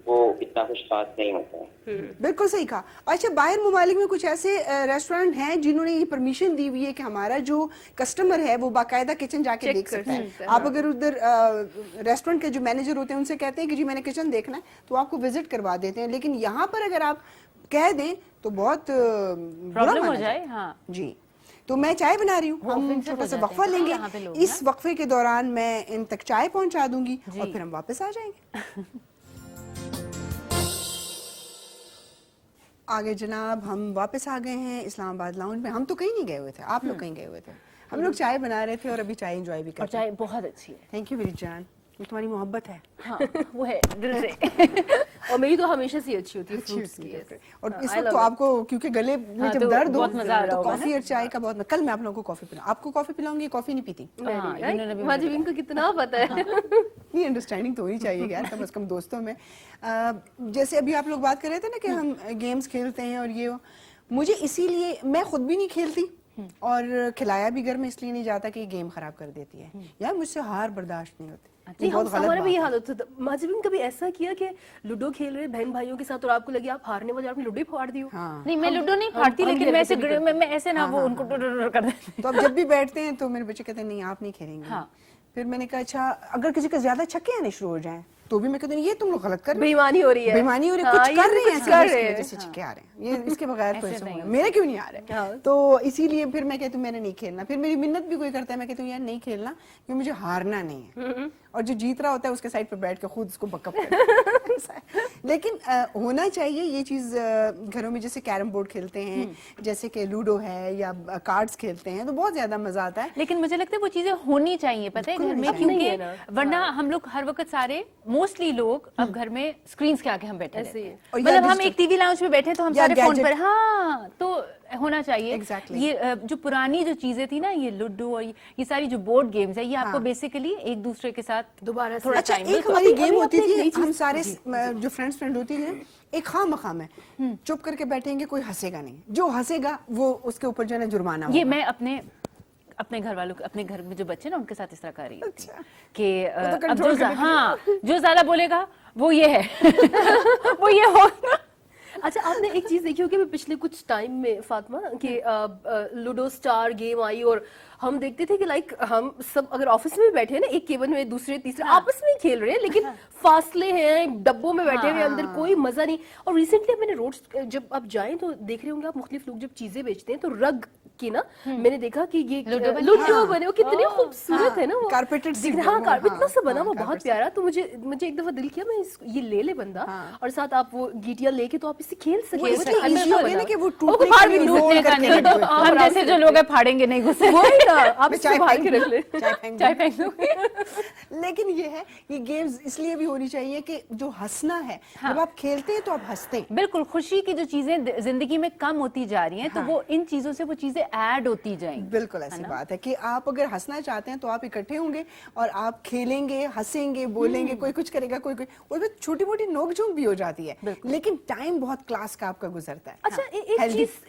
वो इतना कुछ खास नहीं होता है। बिल्कुल सही कहा। अच्छा, बाहर मुमालिक में कुछ ऐसे रेस्टोरेंट हैं जिन्होंने ये परमिशन दी हुई है कि हमारा जो कस्टमर है वो बाकायदा किचन जाके देख सकता है। आप अगर उधर रेस्टोरेंट के जो मैनेजर होते हैं उनसे कहते हैं कि जी मैंने किचन देखना है, तो आपको विजिट करवा देते हैं। लेकिन यहाँ पर अगर आप कह दें तो बहुत प्रॉब्लम हो जाए। हाँ जी। तो मैं चाय बना रही हूँ, हम छोटा सा वक्फा लेंगे, इस वक्फे के दौरान मैं इन तक चाय पहुंचा दूंगी और फिर हम वापस आ जाएंगे। आगे जनाब, हम वापस आ गए हैं इस्लामाबाद लाउंज में। हम तो कहीं नहीं गए हुए थे, आप लोग कहीं गए हुए थे। हम लोग चाय बना रहे थे और अभी चाय एंजॉय भी कर और रहे चाय बहुत अच्छी है। थैंक यू मेरी जान, ये तुम्हारी मोहब्बत है। हाँ वो है दिल से। और मेरी तो हमेशा से अच्छी होती है फ्रूट्स की। और इस वक्त तो आपको क्योंकि गले में जब तो दर्द हो बहुत मजा आ रहा तो होगा कॉफी और चाय का बहुत। कल मैं आप लोगों को कॉफी पिलाऊं, आपको कॉफी पिलाऊंगी, कॉफी नहीं पीती। माजिबीन को कितना पता है। नहीं, अंडरस्टैंडिंग तो होनी चाहिए यार, कम से कम दोस्तों में। जैसे अभी आप लोग बात कर रहे थे ना कि हम गेम्स खेलते हैं और ये, मुझे इसीलिए मैं खुद भी नहीं खेलती और खिलाया भी घर में इसलिए नहीं जाता कि गेम खराब कर देती है। यार मुझसे हार बर्दाश्त नहीं होती। नहीं, हमारा भी ये हाल होता था। माजिबीन कभी ऐसा किया कि लूडो खेल रहे बहन भाइयों के साथ और आपको लगे आप हारने वाले, आपने लूडो ही फाड़ दी हो? हाँ। नहीं, मैं लूडो नहीं फाड़ती, लेकिन मैं ऐसे ना वो उनको कर देती। तो अब जब भी बैठते हैं तो मेरे बच्चे कहते हैं नहीं आप नहीं खेलेंगे। फिर मैंने कहा अच्छा, अगर किसी का ज्यादा छक्के आने शुरू हो जाएं तो भी मैं कहती हूँ ये तुम लोग गलत कर रहे हो, बेईमानी हो रही है, बेईमानी हो रही है, हाँ, कुछ ये कर भी रहे हैं कुछ ऐसे कर जिसकी रहे हैं, वजह से छिटके आ रहे हैं, ये इसके बगैर कोई ऐसे ऐसे नहीं होगा, हो मेरे क्यों नहीं आ रहे हाँ। तो इसीलिए फिर मैं कहती हूँ मैंने नहीं खेलना, फिर मेरी मिन्नत भी कोई करता है, मैं कहती हूँ यार नहीं खेलना क्योंकि मुझे हारना नहीं है, और जो जीत रहा होता है उसके साइड पे बैठ के खुद उसको बकअप करता है। लेकिन होना चाहिए ये चीज घरों में, जैसे कैरम बोर्ड खेलते हैं, जैसे कि लूडो है या कार्ड्स खेलते हैं, तो बहुत ज्यादा मजा आता है। लेकिन मुझे लगता है वो चीजें होनी चाहिए, पता है घर में, चाहिए। नहीं है क्योंकि ना। वरना हम लोग हर वक्त सारे मोस्टली लोग अब घर में स्क्रीन्स के आगे हम बैठे ऐसे रहते ही हैं, है। और या मतलब हम digital- एक टीवी लाउंज में बैठे हैं तो हम या सारे फोन gadget- पर, हाँ तो होना चाहिए। Exactly. ये जो पुरानी जो चीजें थी ना, ये लूडो और ये सारी जो बोर्ड गेम्स है, ये आपको हाँ। बेसिकली एक दूसरे के साथ दोबारा से थोड़ा अच्छा, टाइम एक हमारी गेम होती आपने एक नई थी, चीज- हम सारे जो फ्रेंड होती थी ना, एक खाम मखाम है, चुप करके बैठेंगे, कोई हंसेगा नहीं, जो हंसेगा वो उसके ऊपर जो है ना जुर्माना ये होगा। मैं अपने घर वालों को, अपने घर में जो बच्चे ना उनके साथ इस तरह कर रही हूँ अच्छा। कि वो तो अब control जो करने के लिए। हाँ जो ज्यादा बोलेगा वो ये है वो ये होगा। अच्छा, आपने एक चीज देखी होगी पिछले कुछ टाइम में फातिमा कि लूडो स्टार गेम आई, और हम देखते थे कि लाइक हम सब अगर ऑफिस में भी बैठे हैं ना, एक केबिन में दूसरे तीसरे आपस में ही खेल रहे हैं, लेकिन फासले हैं, डब्बों में बैठे हुए अंदर, कोई मजा नहीं। और रिसेंटली मैंने रोड, जब आप जाएं तो देख रहे होंगे आप, मुख्तलिफ लोग जब चीजें बेचते हैं तो रग की ना, मैंने देखा कि ये लूडो बने। लूडो बने, वो कितने खूबसूरत है ना, वो Carpeted सी दिख रहा, वो, हाँ कारपेट इतना सा बना, हाँ, वो बहुत carpet प्यारा। तो मुझे एक दफा दिल किया मैं ये ले ले बंदा, और साथ आप वो गीटियां लेके तो आप इससे खेल सके। वो इसलिए easy हो गया ना कि वो टूटने टूटने का नहीं, roll टूटने का करके नहीं, रख दो। हम जैसे जो लोग हैं फाड़ेंगे नहीं घुसे, वही ना, आप चाय इसको बाहर के रख ले। चाय फेंक चाय दो। फेंक दो। लेकिन ये है, ये गेम्स इसलिए भी होनी चाहिए कि जो हंसना है, जब आप खेलते हैं तो आप हंसते हैं। बिल्कुल, खुशी की जो चीजें जिंदगी में कम होती जा रही हैं, तो वो इन चीजों से वो चीजें ऐड होती जाएंगी। बिल्कुल ऐसी बात है कि आप अगर हंसना चाहते हैं तो आप इकट्ठे होंगे और आप खेलेंगे, हंसेंगे, बोलेंगे, कोई कुछ करेगा, कोई उसमें छोटी मोटी नोकझोंक भी हो जाती है, लेकिन टाइम बहुत क्लास का आपका गुजरता है। अच्छा,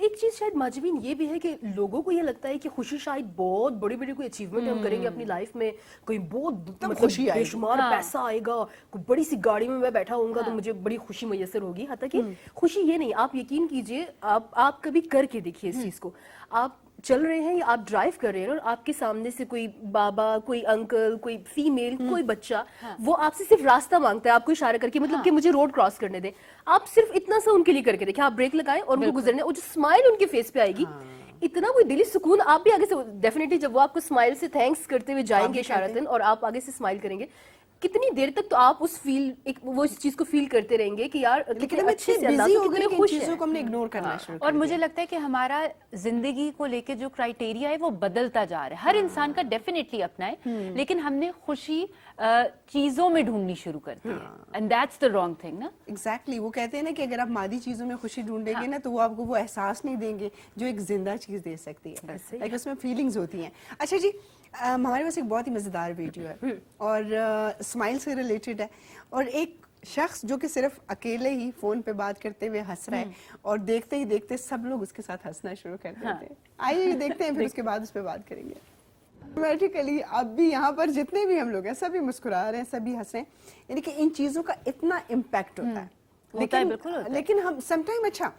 एक चीज शायद माजबीन ये भी है कि लोगों को ये लगता है कि खुशी शायद बहुत बड़ी बड़ी कोई अचीवमेंट हम करेंगे अपनी लाइफ में, कोई बहुत मतलब खुशी आएगी। बेशुमार पैसा आएगा, कोई बड़ी सी गाड़ी में मैं बैठा होऊंगा तो मुझे बड़ी खुशी मैसर होगी। हालांकि खुशी ये नहीं, आप यकीन कीजिए, आप कभी करके देखिए इस चीज को। आप चल रहे हैं या आप ड्राइव कर रहे हैं और आपके सामने से कोई बाबा, कोई अंकल, कोई फीमेल, कोई बच्चा, वो आपसे सिर्फ रास्ता मांगता है, आपको इशारा करके, मतलब कि मुझे रोड क्रॉस करने दें, आप सिर्फ इतना सा उनके लिए करके देखिए, आप ब्रेक लगाएं और उनको गुजरने, और जो स्माइल उनके फेस पे आएगी, इतना कोई दिली सुकून, आप भी आगे से डेफिनेटली जब वो आपको स्माइल से थैंक्स करते हुए जाएंगे इशारतन, और आप आगे से स्माइल करेंगे, कितनी देर तक तो आप उस वो इस चीज को फील करते रहेंगे कि यार लेकिन हम अच्छे इतने से अल्लाह बिजी को हो गए कितने कि इन खुश चीजों हैं। को हमने इग्नोर करना शुरू कर और मुझे दिया। लगता है कि हमारा जिंदगी को लेके जो क्राइटेरिया है वो बदलता जा रहा है, हर इंसान का डेफिनेटली अपना है, लेकिन हमने खुशी चीजों में ढूंढनी शुरू कर दी है, and that's the wrong thing ना। एग्जैक्टली वो कहते हैं ना कि अगर आप मादी चीजों में खुशी ढूंढेंगे ना, तो वो आपको वो एहसास नहीं देंगे जो एक जिंदा चीज दे सकती है, लाइक उसमें फीलिंग्स होती हैं। अच्छा जी, हमारे पास एक बहुत ही मजेदार वीडियो है और स्माइल से रिलेटेड है, और एक शख्स जो कि सिर्फ अकेले ही फोन पे बात करते हुए हंस रहा है, और देखते ही देखते सब लोग उसके साथ हंसना शुरू कर देते हैं। आइए देखते हैं, फिर उसके बाद उस पर बात करेंगे। ऑटोमेटिकली अब भी यहाँ पर जितने भी हम लोग हैं सभी मुस्कुरा रहे हैं, सभी हंसे, यानी कि इन चीजों का इतना इम्पैक्ट होता है। बिल्कुल होता है। लेकिन हम समटाइम, अच्छा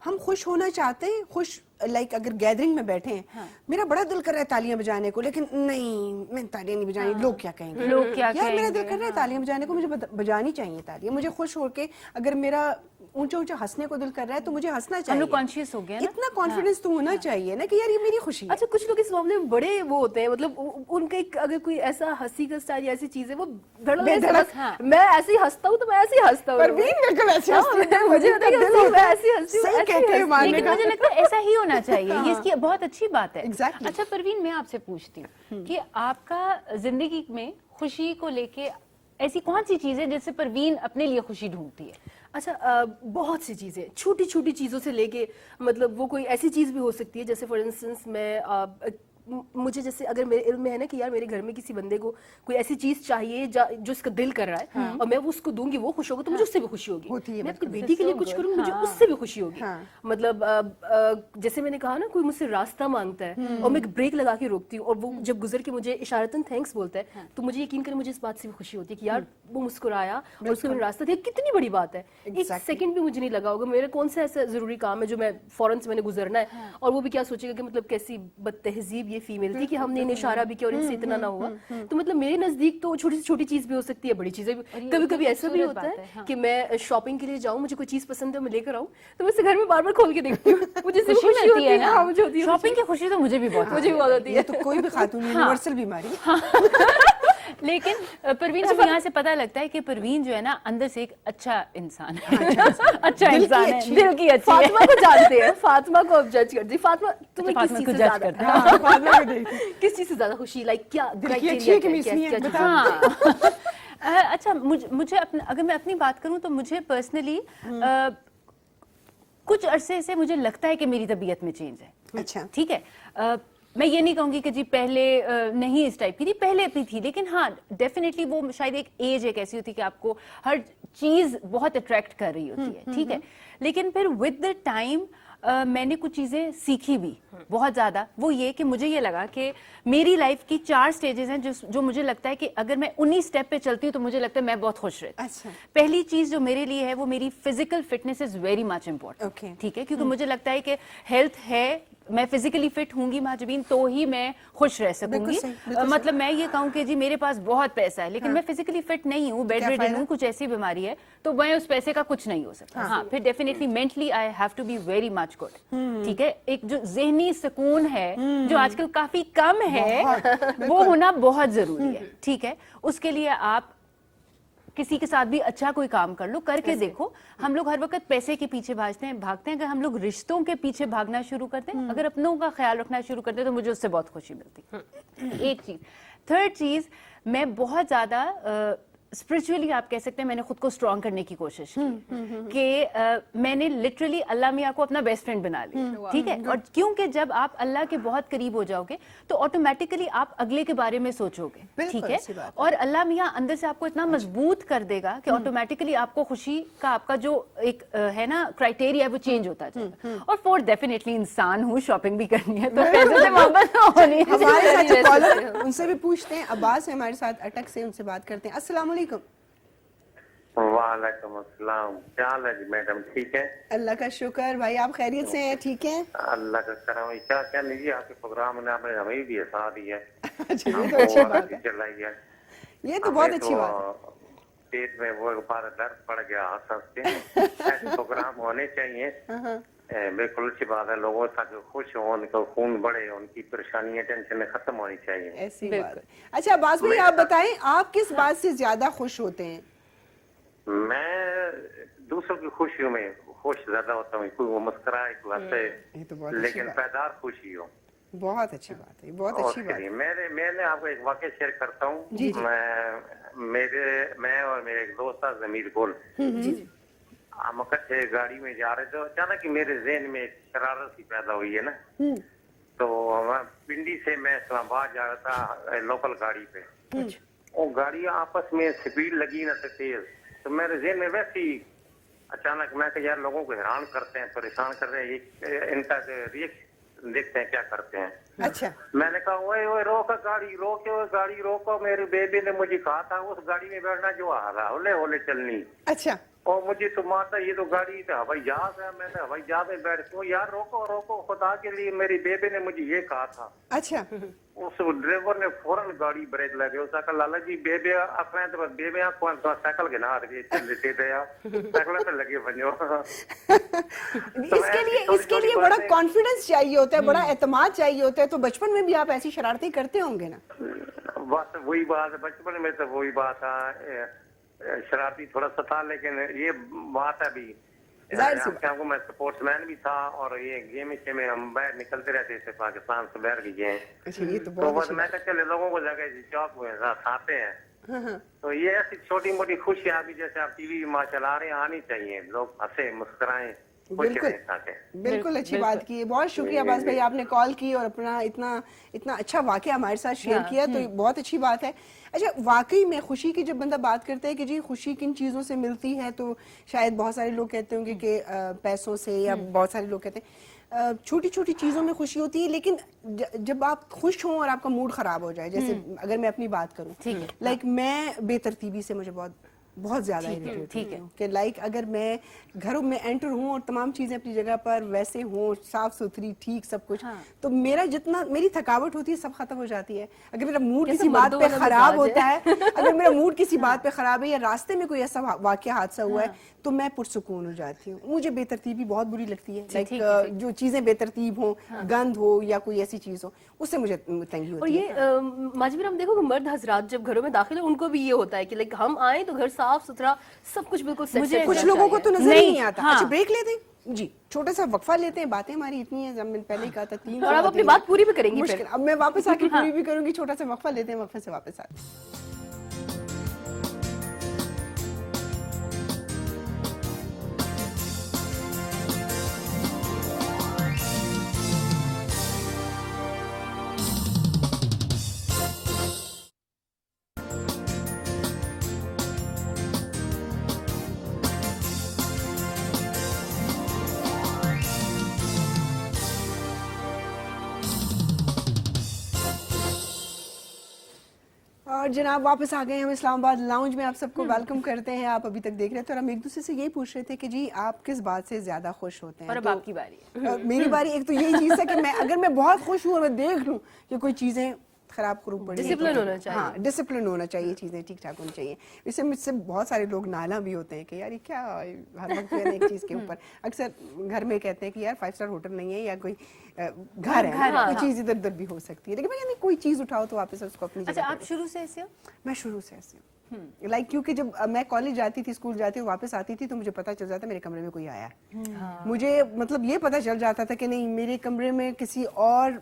हम खुश होना चाहते हैं, खुश लाइक अगर गैदरिंग में बैठे हैं, मेरा बड़ा दिल कर रहा है तालियां बजाने को, लेकिन नहीं, मैं तालियां नहीं बजानी, लोग क्या कहेंगे, लोग क्या यार मेरा दिल कहेंगे, कर रहा है तालियां बजाने को, मुझे बजानी चाहिए तालियां, मुझे खुश होके, अगर मेरा ऊंचा ऊंचा हंसने को दिल कर रहा है तो मुझे हंसना चाहिए। हम लोग कॉन्शियस हो गए ना, इतना कॉन्फिडेंस तो होना चाहिए ना कि यार ये मेरी खुशी है। अच्छा, कुछ लोग इस मामले में बड़े वो होते हैं, मतलब उनका एक अगर कोई ऐसा हंसी का स्टाइल या ऐसी चीज है, वो बेधड़क, मैं ऐसे ही हंसता हूँ तो मैं ऐसे ही हंसता हूँ, परवीन बिल्कुल ऐसे हंसती है, मुझे पता है कि दिल होता मैं है। ऐसे हंसती हूँ, सही ऐसे कहते हैं हंसती मानने लेकिन का। मुझे लगता है ऐसा ही होना चाहिए, ये इसकी बहुत अच्छी बात है। Exactly. अच्छा परवीन, मैं आपसे पूछती हूँ कि आपका जिंदगी में खुशी को लेके ऐसी कौन सी चीज है जिससे परवीन अपने लिए खुशी ढूंढती है? अच्छा, बहुत सी चीजें, छोटी छोटी चीजों से लेके, मतलब वो कोई ऐसी चीज भी हो सकती है, जैसे फॉर इंस्टेंस मैं मुझे जैसे अगर मेरे इल्म में है ना कि यार मेरे घर में किसी बंदे को कोई ऐसी चीज चाहिए जो उसका दिल कर रहा है, और मैं वो उसको दूंगी, वो खुश होगा तो मुझे उससे भी खुशी होगी। मैं अपनी बेटी के लिए कुछ करूँ, मुझे उससे भी खुशी होगी। मतलब जैसे मैंने कहा ना, कोई मुझसे रास्ता मांगता है और मैं एक ब्रेक लगा के रोकती हूँ, और वो जब गुजर के मुझे इशारतन थैंक्स बोलता है, तो मुझे यकीन करें मुझे इस बात से भी खुशी होती है कि यार वो मुस्कुराया और उसको मैंने रास्ता दिया, कितनी बड़ी बात है। एक सेकंड भी मुझे नहीं लगा होगा, मेरा कौन सा ऐसा जरूरी काम है जो मैं फौरन से मैंने गुजरना है, और वो भी क्या सोचेगा कि मतलब कैसी बदतहजीब ये फीमेल थी कि हमने इन्हें इशारा भी किया और इनसे इतना ना हुआ, तो मतलब मेरे नजदीक तो छोटी से छोटी चीज भी हो सकती है, बड़ी चीजें भी। कभी कभी ऐसा भी होता है कि मैं शॉपिंग के लिए जाऊं, मुझे कोई चीज पसंद है मैं लेकर आऊं, तो मैं उसे घर में बार बार खोल के देखती हूँ, मुझे इससे खुशी होती है। हाँ, मुझे होती है शॉपिंग की खुशी तो मुझे भी बहुत होती है। ये तो कोई भी खातून यूनिवर्सल बीमारी है। लेकिन परवीन, हमें यहाँ से पता लगता है कि परवीन जो है ना अंदर से एक अच्छा इंसान है, अच्छा इंसान है, दिल की अच्छी है। फातिमा को जानते हैं, फातिमा को अब जज करती है। फातिमा तुम्हें किस चीज से ज्यादा, किस चीज से ज्यादा खुशी, लाइक क्या क्राइटेरिया, क्या? हाँ अच्छा, मुझे अगर मैं अपनी बात करूं तो मुझे पर्सनली कुछ अरसे से मुझे लगता है कि मेरी तबीयत में चेंज है। अच्छा, ठीक है, मैं ये नहीं कहूंगी कि जी पहले नहीं इस टाइप की थी, पहले भी थी, लेकिन हाँ डेफिनेटली वो शायद एक एज एक ऐसी होती है कि आपको हर चीज बहुत अट्रैक्ट कर रही होती है, ठीक है। लेकिन फिर विद द टाइम मैंने कुछ चीजें सीखी भी बहुत ज्यादा। वो ये कि मुझे ये लगा कि मेरी लाइफ की 4 स्टेजेस हैं जो मुझे लगता है कि अगर मैं उन्हीं स्टेप पे चलती हूँ तो मुझे लगता है मैं बहुत खुश रहती हूँ। अच्छा। पहली चीज जो मेरे लिए है वो मेरी physical fitness is very much important. Okay. ठीक है, क्योंकि मुझे लगता है कि हेल्थ है, मैं फिजिकली फिट होंगी महाजबीन तो ही मैं खुश रह सकूंगी। मतलब मैं ये कहूँ कि जी मेरे पास बहुत पैसा है लेकिन मैं फिजिकली फिट नहीं हूँ, बेड रिडन हूँ, कुछ ऐसी बीमारी है, तो मैं उस पैसे का कुछ नहीं हो सकता। हाँ, फिर definitely mentally I have to be very much good. ठीक है, एक जो ज़हनी सुकून है जो आजकल काफी कम है वो होना बहुत जरूरी है। ठीक है, उसके लिए आप किसी के साथ भी अच्छा कोई काम कर लो, करके देखो। हम लोग हर वक्त पैसे के पीछे भागते हैं, अगर हम लोग रिश्तों के पीछे भागना शुरू करते हैं, अगर अपनों का ख्याल रखना शुरू करते हैं तो मुझे उससे बहुत खुशी मिलती। एक चीज। थर्ड चीज, मैं बहुत ज्यादा स्पिरिचुअली आप कह सकते हैं मैंने खुद को स्ट्रॉन्ग करने की कोशिश की कि मैंने लिटरली अल्लाह मियाँ को अपना बेस्ट फ्रेंड बना लिया। ठीक है, और क्योंकि जब आप अल्लाह के बहुत करीब हो जाओगे तो ऑटोमेटिकली आप अगले के बारे में सोचोगे। ठीक है, और अल्लाह मियाँ अंदर से आपको इतना मजबूत कर देगा कि ऑटोमेटिकली आपको खुशी का आपका जो एक है ना क्राइटेरिया वो चेंज होता जाएगा। और फोर्थ, डेफिनेटली इंसान हूँ, शॉपिंग भी करनी है तो पैसे से मोहब्बत होनी है। हमारे साथ जो कॉलर उनसे भी पूछते हैं, अब्बास है हमारे साथ अटक से, उनसे बात करते हैं। अस्सलाम वालेकुम। वालेकुम अस्सलाम, क्या हाल है जी मैडम, ठीक है? अल्लाह का शुक्र भाई, आप खैरियत से हैं? ठीक है, अल्लाह का करम है। क्या क्या लीजिए, आपके प्रोग्राम ने आपने हमें भी हंसा दी है, अच्छा, ये तो अच्छी बात है, चलाई है। ये तो बहुत अच्छी बात है। पेट में वो एक बार दर्द पड़ गया हंस हंस के। ऐसे प्रोग्राम होने चाहिए, बिल्कुल अच्छी बात है। लोगों तक खुश हो, उनका खून बढ़े, उनकी परेशानियां टेंशन खत्म होनी चाहिए, ऐसी बात है। अच्छा अब्बास भाई, आप बताएं आप किस बात से ज्यादा खुश होते हैं? मैं दूसरों की खुशियों में खुश ज्यादा होता हूँ, कोई वो मुस्कुराए कोई हंसे, लेकिन पैदार खुशी हो। बहुत अच्छी बात है, बहुत अच्छी बात है। मैंने आपको एक वाकया शेयर करता हूँ। मैं और मेरे एक दोस्त था जमीर गुल, हम इकट्ठे गाड़ी में जा रहे थे, अचानक ही मेरे जहन में एक शरारत सी पैदा हुई है ना। तो पिंडी से मैं इस्लामाबाद जा रहा था लोकल गाड़ी पे, वो गाड़ी आपस में स्पीड लगी ना तेज, तो मेरे जहन में वैसे ही अचानक मैं कहा यार लोगों को हैरान करते हैं, परेशान कर रहे हैं, ये इनका रिएक्शन देखते हैं क्या करते हैं। अच्छा, मैंने कहा ओए ओए रोको गाड़ी, गाड़ी रोको, मेरे बेबी ने मुझे कहा था उस गाड़ी में बैठना जो आ रहा होले होले चलनी। अच्छा, और मुझे तो माता ये तो गाड़ी तो हवाई जहाज है, मैंने हवाई जहाज में बैठ के यार रोको रोको खुदा के लिए, मेरी बेबे ने मुझे ये कहा था। अच्छा, उस ड्राइवर ने फौरन गाड़ी ब्रेक लगे, उसका कहा लाला जी बेबे अपने तो बेबे कौन सा साइकिल के ना लेते दया साइकिल पे लगे बनो। इसके लिए बड़ा कॉन्फिडेंस चाहिए होता है, बड़ा एतमाद चाहिए होता है। तो बचपन में भी आप ऐसी शरारतें करते होंगे ना? बस वही बात है, बचपन में तो वही बात है, शरारती थोड़ा सा था, लेकिन ये बात है अभी आपको मैं स्पोर्ट्समैन भी था और ये गेम में हम बाहर निकलते रहते थे पाकिस्तान से बाहर गए। अच्छा, ये तो बस मैं चले लोगों को जगह चौक में खाते हैं। तो ये ऐसी छोटी मोटी खुशियाँ भी जैसे आप टीवी में चला रहे हैं आनी चाहिए, लोग हंसे मुस्कुराएं। बिल्कुल अच्छी बात की है। बहुत शुक्रिया अब्बास भाई, आपने कॉल की और अपना इतना अच्छा वाकया हमारे साथ शेयर किया, तो बहुत अच्छी बात है। अच्छा, वाकई में खुशी की जब बंदा बात करता है कि जी खुशी किन चीज़ों से मिलती है, तो शायद बहुत सारे लोग कहते होंगे कि पैसों से, या बहुत सारे लोग कहते हैं छोटी छोटी चीज़ों में खुशी होती है। लेकिन जब आप खुश हों और आपका मूड ख़राब हो जाए, जैसे अगर मैं अपनी बात करूँ, लाइक मैं बेतरतीबी से मुझे बहुत बहुत ज्यादा इरिटेट होती हूँ कि लाइक अगर मैं घरों में एंटर हूँ और तमाम चीजें अपनी जगह पर वैसे हों, साफ सुथरी, ठीक सब कुछ, तो मेरा जितना मेरी थकावट होती है सब खत्म हो जाती है. अगर मेरा मूड किसी बात पे खराब होता है, अगर मेरा मूड किसी बात पे खराब है या रास्ते में कोई ऐसा वाकया हादसा हुआ है, तो मैं पुरसुकून हो जाती हूँ. मुझे बेतरतीबी बहुत बुरी लगती है. लाइक जो चीजें बेतरतीब हो, गंद हो या कोई ऐसी चीज हो, उससे मुझे तंगी और होती है. ये माजबीर हम देखो कि मर्द हजरात जब घरों में दाखिल है उनको भी ये होता है कि लाइक हम आए तो घर साफ सुथरा सब कुछ बिल्कुल सेट सेट कुछ होना लोगों को तो चाहिए। नजर ही नहीं आता. अच्छा ब्रेक लेते हैं जी, छोटा सा वक्फा लेते हैं. बातें हमारी इतनी है, जब मैंने पहले ही कहा था 3 और आप अपनी बात पूरी भी करेंगी मुश्किल. फिर। अब मैं वापस आके पूरी भी करूंगी. छोटा सा वक्फा लेते हैं, वक्फे से वापस आते हैं. और जनाब वापस आ गए हम इस्लामाबाद लाउंज में. आप सबको वेलकम करते हैं. आप अभी तक देख रहे थे और हम एक दूसरे से यही पूछ रहे थे कि जी आप किस बात से ज्यादा खुश होते हैं. और अब आपकी बारी है. मेरी बारी. एक तो यही चीज है कि मैं अगर मैं बहुत खुश हूँ और मैं देख लूँ कि कोई चीजें खराब करूँ पड़ी, डिसिप्लिन होना चाहिए. हाँ, डिसिप्लिन होना चाहिए, चीजें ठीक ठाक होनी चाहिए. इससे मुझसे बहुत सारे लोग नाला भी होते हैं कि यार ये क्या हर वक्त है एक चीज के ऊपर. अक्सर घर में कहते हैं कि यार 5 स्टार होटल नहीं है या कोई घर है, कोई चीज इधर उधर भी हो सकती है. लेकिन मैं कहती कोई चीज उठाओ तो वापस उसको अपनी अच्छा जगह आप शुरू से ऐसे हो? मैं शुरू से ऐसे हूँ. लाइक क्योंकि जब मैं कॉलेज जाती थी, स्कूल जाती थी, वापस आती थी तो मुझे पता चल जाता मेरे कमरे में कोई आया. मुझे मतलब ये पता चल जाता था कि नहीं मेरे कमरे में किसी और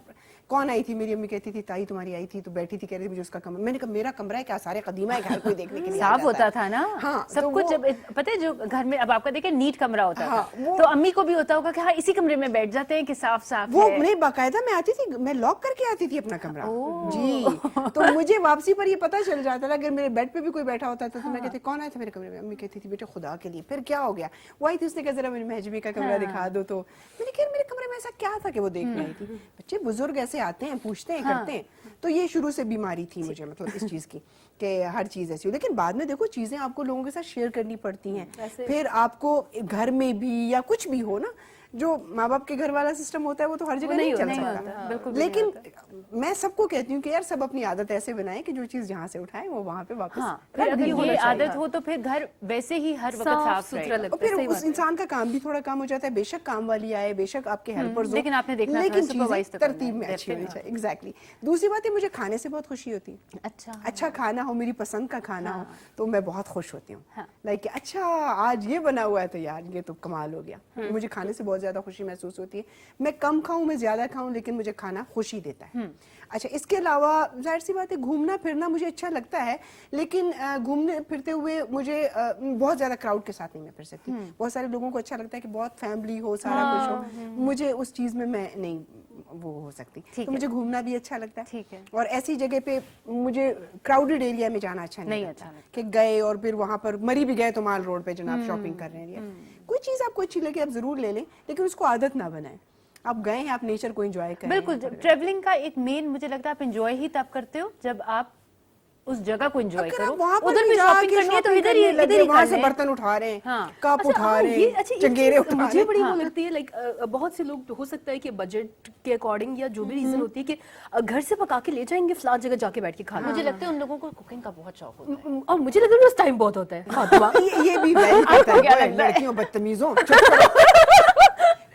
कौन आई थी. मेरी अम्मी कहती थी ताई तुम्हारी आई थी तो बैठी थी, कह रही थी मुझे उसका कमरा. मैंने कहा मेरा कमरा है क्या, सारे कदीमा है, घर कोई देखने के लिए साफ होता था ना. हाँ, सब तो कुछ वो- जब पता है जो घर में अब आपका देखे नीट कमरा होता हाँ, था, वो- तो अम्मी को भी होता होगा कि हाँ इसी कमरे में बैठ जाते हैं कि साफ साफ वो है. नहीं, बाकायदा मैं आती थी, मैं लॉक करके आती थी अपना कमरा जी. तो मुझे वापसी पर ये पता चल जाता था. अगर मेरे बेड पे भी कोई बैठा होता था तो मैं कहती कौन आया था मेरे कमरे में. अम्मी कहती थी बेटे खुदा के लिए. फिर क्या हो गया, वो आई थी, उसने कहा जरा मेरे महजबी का कमरा दिखा दो. तो मैंने कहा मेरे कमरे में ऐसा क्या था कि वो देखने आई थी. बच्चे बुजुर्ग ऐसे आते हैं, पूछते हैं, करते हैं. तो ये शुरू से बीमारी थी मुझे, मतलब इस चीज की कि हर चीज ऐसी हो. लेकिन बाद में देखो चीजें आपको लोगों के साथ शेयर करनी पड़ती हैं. फिर आपको घर में भी या कुछ भी हो ना, जो माँ बाप के घर वाला सिस्टम होता है वो तो हर जगह नहीं चल सकता. बिल्कुल भी लेकिन मैं सबको कहती हूँ कि यार सब अपनी आदत ऐसे बनाएं कि जो चीज जहाँ से उठाएं वो वहाँ पे वापस फिर रख अगर दी होना ये चाहिए. आदत हो तो फिर घर वैसे ही हर वक्त साफ साफ सुथरा रहेगा. लगता और फिर है. सही उस बात है. इंसान का काम भी थोड़ा कम हो जाता है. बेशक काम वाली आए, बेशक आपके हेल्पर्स हो, लेकिन आपने देखना लेकिन थोड़ा supervise चीजें तो करना तरतीब है, में अच्छी होनी definitely. चाहिए. एग्जैक्टली. दूसरी बात है मुझे खाने से बहुत खुशी होती है. अच्छा खाना हो, मेरी पसंद का खाना हो तो मैं बहुत खुश होती हूँ. लाइक अच्छा आज ये बना हुआ है तो यार ये तो कमाल हो गया. मुझे खाने से बहुत ज्यादा खुशी महसूस होती है. मैं कम खाऊं, मैं ज्यादा खाऊं, लेकिन मुझे खाना खुशी देता है. अच्छा इसके अलावा जाहिर सी बात है घूमना फिरना मुझे अच्छा लगता है. लेकिन घूमने फिरते हुए मुझे बहुत ज्यादा क्राउड के साथ नहीं मैं फिर सकती. बहुत सारे लोगों को अच्छा लगता है कि बहुत फैमिली हो, सारा कुछ हो. मुझे उस चीज में मैं नहीं वो हो सकती. तो मुझे घूमना भी अच्छा लगता है. ठीक है. और ऐसी जगह पे मुझे क्राउडेड एरिया में जाना अच्छा नहीं अच्छा लगता कि गए और फिर वहां पर मरी भी गए तो माल रोड पे जनाब शॉपिंग कर रहे हैं. कोई चीज आपको अच्छी लगे आप जरूर ले लें, लेकिन उसको आदत ना बनाएं. आप गए हैं, आप नेचर को एंजॉय करें. बिल्कुल. ट्रेवलिंग का एक मेन मुझे लगता है आप एंजॉय ही तब करते हो जब आप उस जगह को एंजॉय अगर करो. आप वहाँ पर उधर भी जाके शॉपिंग करनी है तो shopping इधर ही करने लगे, वहाँ से कर लें. बर्तन उठा रहे हैं, हाँ. कप उठा रहे ये हैं, अच्छा एक चंगेरे चीज़ उठा रहे मुझे हैं. बड़ी वो लगती है लाइक बहुत से लोग हो सकता है कि बजट के अकॉर्डिंग या जो भी रीजन होती है कि घर से पका के ले जाएंगे फलां जगह जाके बैठ के खाना. मुझे लगता है उन लोगों को कुकिंग का बहुत शौक होता है. और मुझे लगता है उस टाइम बहुत होता है फातिमा. ये भी वैल्यू करता है. क्या ओए, लगता है? लड़कियों बदतमीजों. चुप करो.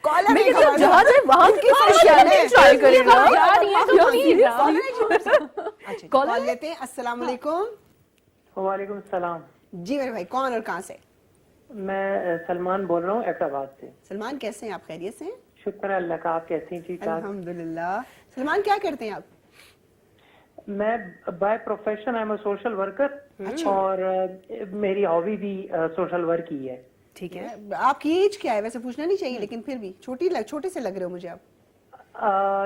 कॉलर मैं नहीं कहती हूँ खवाना. जहाँ जाए वहाँ की स्पेशलिटी ट्राई करेगा. यार ये तो प्लीज अच्छा कॉल लेते हैं. अस्सलाम वालेकुम. वालेकुम सलाम. जी मेरे भाई, कौन और कहाँ से? मैं सलमान बोल रहा हूँ एबटाबाद से. सलमान कैसे हैं आप, खैरियत से हैं? शुक्र है अल्लाह का. आप कैसे हैं? ठीक ठाक. अल्हम्दुलिल्लाह. सलमान क्या करते हैं आप? मैं by profession I am a social worker और मेरी हॉबी भी सोशल वर्क ही है. ठीक है. आपकी एज क्या है? वैसे पूछना नहीं चाहिए लेकिन फिर भी छोटे से लग रहे हो मुझे आप.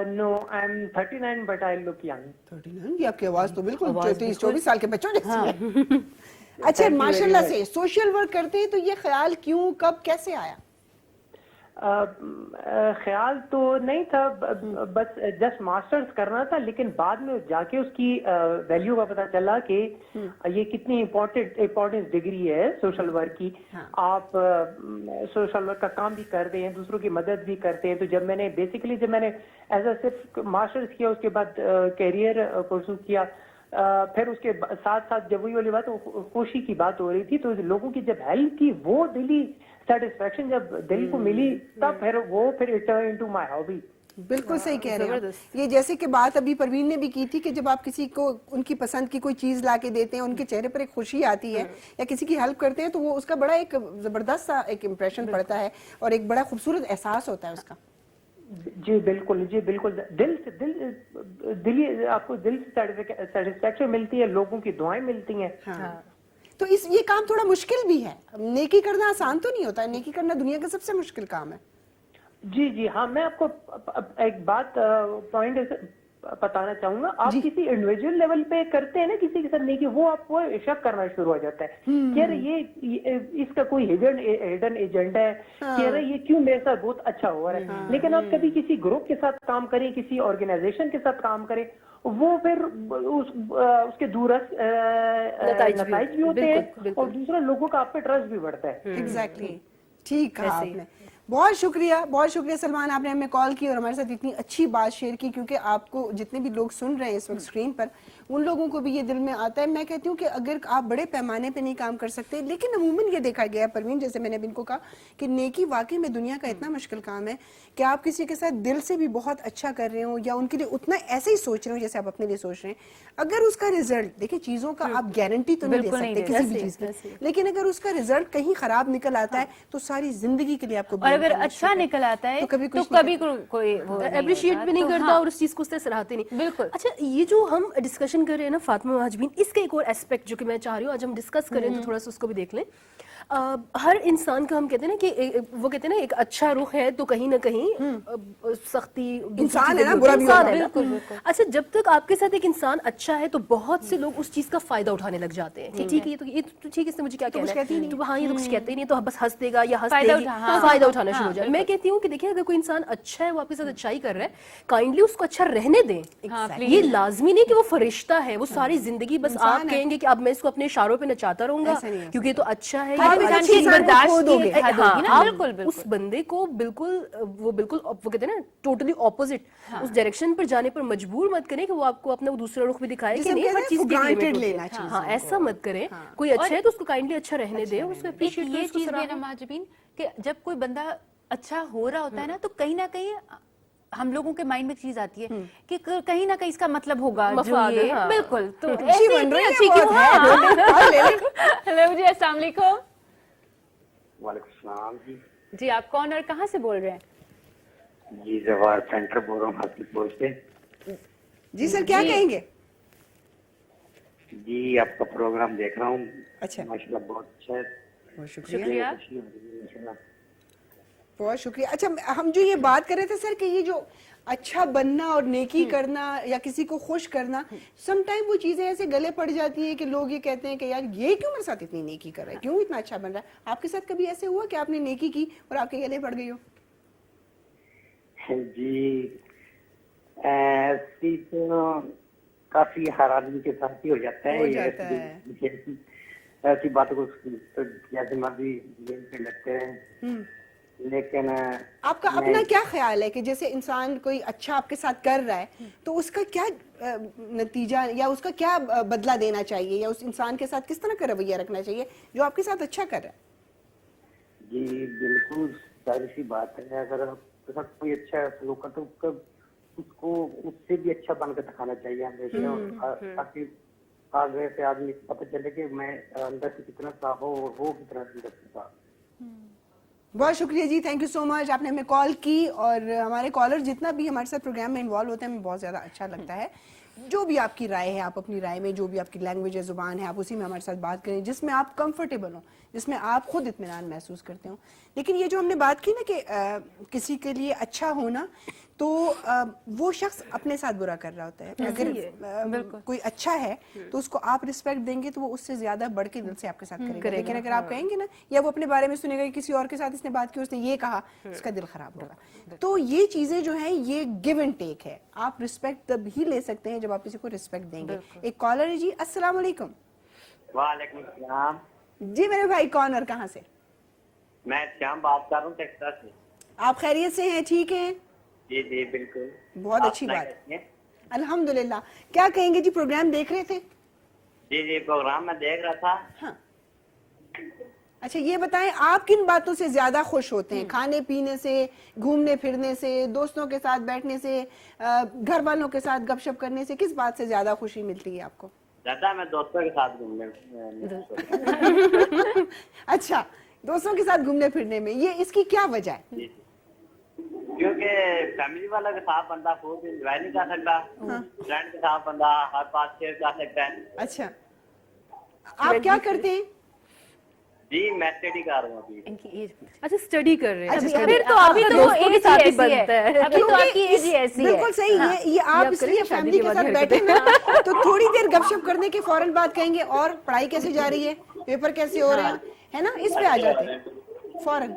No I am 39 but I look young. 39 की आपकी आवाज तो बिल्कुल 23-24 साल के बच्चों जैसी है. अच्छा माशाल्लाह से सोशल वर्क करते हैं तो ये ख्याल क्यों, कब, कैसे आया? خیال تو نہیں تھا, بس جسٹ ماسٹرز کرنا تھا, لیکن بعد میں جا کے اس کی ویلیو کا پتہ چلا کہ یہ کتنی امپورٹنس ڈگری ہے سوشل ورک کی. آپ سوشل ورک کا کام بھی کرتے ہیں, دوسروں کی مدد بھی کرتے ہیں. تو جب میں نے بیسیکلی جب میں نے ایز اے صرف ماسٹرز کیا, اس کے بعد کیریئر پرسو کیا, پھر اس کے ساتھ ساتھ جب وہی والی بات خوشی کی بات ہو رہی تھی, تو لوگوں کی جب ہیلپ کی وہ دلی سیٹسفیکشن جب دل کو ملی, تب پھر it turn into my hobby. بالکل صحیح کہہ رہے ہیں. یہ جیسے کہ بات ابھی پروین نے بھی کی تھی کہ جب آپ کسی کو ان کی پسند کی کوئی چیز لا کے دیتے ہیں, ان کے چہرے پر ایک خوشی آتی ہے, یا کسی کی ہیلپ کرتے ہیں, تو وہ اس کا بڑا ایک زبردست سا ایک امپریشن پڑتا ہے اور ایک بڑا خوبصورت احساس ہوتا ہے اس کا. جی بالکل, جی بالکل, دلی آپ کو دل سے سیٹسفیکشن ملتی ہے, لوگوں کی دعائیں ملتی ہیں. تو یہ کام تھوڑا مشکل بھی ہے, نیکی کرنا آسان تو نہیں ہوتا ہے, نیکی کرنا دنیا کا سب سے مشکل کام ہے. جی ہاں, میں آپ کو ایک بات پوائنٹ بتانا چاہوں گا. آپ کسی انڈیویجول لیول پہ کرتے ہیں نا کسی کے ساتھ نیکی, وہ آپ کو شک کرنا شروع ہو جاتا ہے کہ ارے یہ اس کا کوئی ہڈن ایجنڈا ہے, کہ ارے یہ کیوں میرے ساتھ بہت اچھا ہو رہا ہے. لیکن آپ کبھی کسی گروپ کے ساتھ کام کریں, کسی آرگنائزیشن کے ساتھ کام کریں, وہ پھر اس کے دورس نتائج بھی ہوتے ہیں, اور دوسرا لوگوں کا آپ پہ ٹرسٹ بھی بڑھتا ہے. ایگزیکٹلی, ٹھیک کہا آپ نے. بہت شکریہ سلمان, آپ نے ہمیں کال کی اور ہمارے ساتھ اتنی اچھی بات شیئر کی, کیونکہ آپ کو جتنے بھی لوگ سن رہے ہیں اس وقت اسکرین پر, ان لوگوں کو بھی یہ دل میں آتا ہے. میں کہتی ہوں کہ اگر آپ بڑے پیمانے پہ نہیں کام کر سکتے, لیکن عموماً یہ دیکھا گیا ہے پروین, جیسے میں نے اب ان کو کہا کہ نیکی واقعی میں دنیا کا اتنا مشکل کام ہے کہ آپ کسی کے ساتھ دل سے بھی بہت اچھا کر رہے ہوں, یا ان کے لیے اتنا ایسے ہی سوچ رہے ہوں جیسے آپ اپنے لیے سوچ رہے ہیں, اگر اس کا رزلٹ, دیکھیں چیزوں کا آپ گارنٹی تو نہیں دے سکتے کسی بھی چیز کی, لیکن اگر اس کا رزلٹ کہیں خراب نکل آتا ہے تو ساری زندگی کے لیے آپ کو, اور اگر اچھا نکل آتا ہے تو کبھی کوئی اپریشیٹ بھی نہیں کرتا اور اس چیز کو اس طرح سراہتے نہیں. بالکل. اچھا, یہ جو ہم ڈسکشن کر رہے ہیں نا فاطمہ مہاجبین, اس کا ایک اور ایسپیکٹ جو کہ میں چاہ رہی ہوں آج ہم ڈسکس کریں تو تھوڑا سا اس کو بھی دیکھ لیں. ہر انسان کا ہم کہتے ہیں نا کہ وہ کہتے ہیں نا ایک اچھا رخ ہے تو کہیں نہ کہیں سختی انسان ہے نا, برا بھی ہوتا ہے. اچھا, جب تک آپ کے ساتھ ایک انسان اچھا ہے تو بہت سے لوگ اس چیز کا فائدہ اٹھانے لگ جاتے ہیں کہ ٹھیک ہے یہ تو ٹھیک ہے, اس نے مجھے کیا کہنا ہے, تو ہاں یہ تو کچھ کہتے ہی نہیں, تو بس ہنس دے گا یا ہنس دے گی, فائدہ اٹھانا شروع ہو جائے. میں کہتی ہوں کہ دیکھیں اگر کوئی انسان اچھا ہے, وہ آپ کے ساتھ اچھائی کر رہا ہے, کائنڈلی اس کو اچھا رہنے دیں. یہ لازمی نہیں کہ وہ فرشتہ ہے, وہ ساری زندگی بس آپ کہیں گے کہ اب میں اس کو اپنے اشاروں پہ نچاتا رہوں گا کیونکہ یہ تو اچھا ہے. اس بندے کو بالکل وہ کہتے ہیں نا ٹوٹلی اپوزٹ اس ڈائریکشن پر جانے پر مجبور مت کریں کہ وہ آپ کو اپنا دوسرا رخ بھی دکھائے کہ نہیں ہر چیز لینا. ہاں, ایسا مت کریں. کوئی اچھا ہے تو اس کو کائنڈلی اچھا رہنے دیں, اس کو اپریشیٹ کریں. یہ چیز میرا ماجبین کہ جب کوئی بندہ اچھا ہو رہا ہوتا ہے نا, تو کہیں نہ کہیں ہم لوگوں کے مائنڈ میں چیز آتی ہے کہ کہیں نہ کہیں اس کا مطلب ہوگا جو یہ. بالکل. تو ہیلو جی, السلام علیکم. وعلیکم السلام. جی آپ کون اور کہاں سے بول رہے ہیں؟ جی زوار سینٹر بول رہا ہوں حاصل پور سے. جی سر, کیا کہیں گے؟ جی آپ کا پروگرام دیکھ رہا ہوں. اچھا, ماشاءاللہ بہت اچھا ہے. بہت شکریہ. بہت شکریہ. اچھا, ہم جو یہ بات کر رہے تھے سر کہ یہ جو اچھا بننا اور نیکی کرنا یا کسی کو خوش کرنا, سم ٹائم وہ چیزیں ایسے گلے پڑ جاتی ہیں کہ لوگ یہ کہتے ہیں کہ یار یہ کیوں میرے ساتھ اتنی نیکی کر رہا ہے, کیوں اتنا اچھا بن رہا ہے. آپ کے ساتھ کبھی ایسے ہوا کہ آپ نے نیکی کی اور آپ کے گلے پڑ گئی ہو؟ جی ایسی تو کافی ہر آدمی کے ساتھ ہی ہو جاتا ہے. ایسی باتوں کو جیسے مرضی پہ لگتے ہیں. لیکن آپ کا اپنا کیا خیال ہے کہ جیسے انسان کوئی اچھا آپ کے ساتھ کر رہا ہے تو اس کا کیا نتیجہ یا اس کا کیا بدلہ دینا چاہیے, یا اس انسان کے ساتھ کس طرح کا رویہ رکھنا چاہیے جو آپ کے ساتھ اچھا کر رہا ہے؟ جی بالکل ظاہر سی بات ہے, اگر آپ کے ساتھ کوئی اچھا سلوک کرتا ہے اس کو اس سے بھی اچھا بن کے دکھانا چاہیے ہمیشہ, تاکہ آگے سے آدمی کو پتہ چلے کہ میں اندر سے کتنا صاف ہوں اور وہ کتنا اندر سے صاف. بہت شکریہ جی, تھینک یو سو مچ. آپ نے ہمیں کال کی, اور ہمارے کالر جتنا بھی ہمارے ساتھ پروگرام میں انوالو ہوتے ہیں ہمیں بہت زیادہ اچھا لگتا ہے जो भी आपकी राय है, आप अपनी राय में जो भी आपकी लैंग्वेज है, जुबान है, आप उसी में हमारे साथ बात करें जिसमें आप कंफर्टेबल हो, जिसमें आप खुद इत्मीनान महसूस करते हो। लेकिन ये जो हमने बात की ना कि किसी के लिए अच्छा होना, तो वो शख्स अपने साथ बुरा कर रहा होता है। अगर कोई अच्छा है तो उसको आप रिस्पेक्ट देंगे तो वो उससे ज्यादा बढ़ के दिल से आपके साथ करेगा। लेकिन अगर आप कहेंगे ना, या वो अपने बारे में सुनेगा कि किसी और के साथ इसने बात की, उसने ये कहा, उसका दिल खराब होगा। तो ये चीजें जो हैं ये गिव एंड टेक है। आप रिस्पेक्ट तब ही ले सकते हैं जब आप किसी को रिस्पेक्ट देंगे। एक कॉलर है जी, अस्सलाम वालेकुम। वालेकुम सलाम जी मेरे भाई, कौन और कहाँ से? मैं श्याम बात कर रहा हूँ टेक्सास से। आप खैरियत से हैं? ठीक हैं? जी जी बिल्कुल, बहुत अच्छी बात, अल्हम्दुलिल्लाह। क्या कहेंगे जी, प्रोग्राम देख रहे थे? जी जी प्रोग्राम मैं देख रहा था। हाँ, अच्छा ये बताएं, आप किन बातों से ज्यादा खुश होते हैं? खाने पीने से, घूमने फिरने से, दोस्तों के साथ बैठने से, घर वालों के साथ गपशप करने से? किस बात से ज्यादा खुशी मिलती है आपको? ज्यादा मैं दोस्तों के साथ घूमने अच्छा, दोस्तों के साथ घूमने फिरने में, ये इसकी क्या वजह है? क्योंकि फैमिली वालों के साथ बंदा खूब एंजॉय नहीं कर सकता, फ्रेंड के साथ बंदा हर बात शेयर कर सकता है। अच्छा, आप क्या करते हैं? जी मैं स्टडी कर रहा हूँ अभी। इनकी एज अच्छा स्टडी कर रहे हैं। अच्छा, फिर तो अभी आपका तो दोस्तों के एज साथ ही ऐसी है, बनता है। अभी तो आपकी एज ही ऐसी है। बिल्कुल सही। ये आप इसलिए फैमिली के साथ बैठे ना तो थोड़ी देर गपशप करने के फौरन बात कहेंगे, और पढ़ाई कैसे जा रही है, पेपर कैसे हो रहे हैं, है ना, इस पे आ जाते हैं फौरन।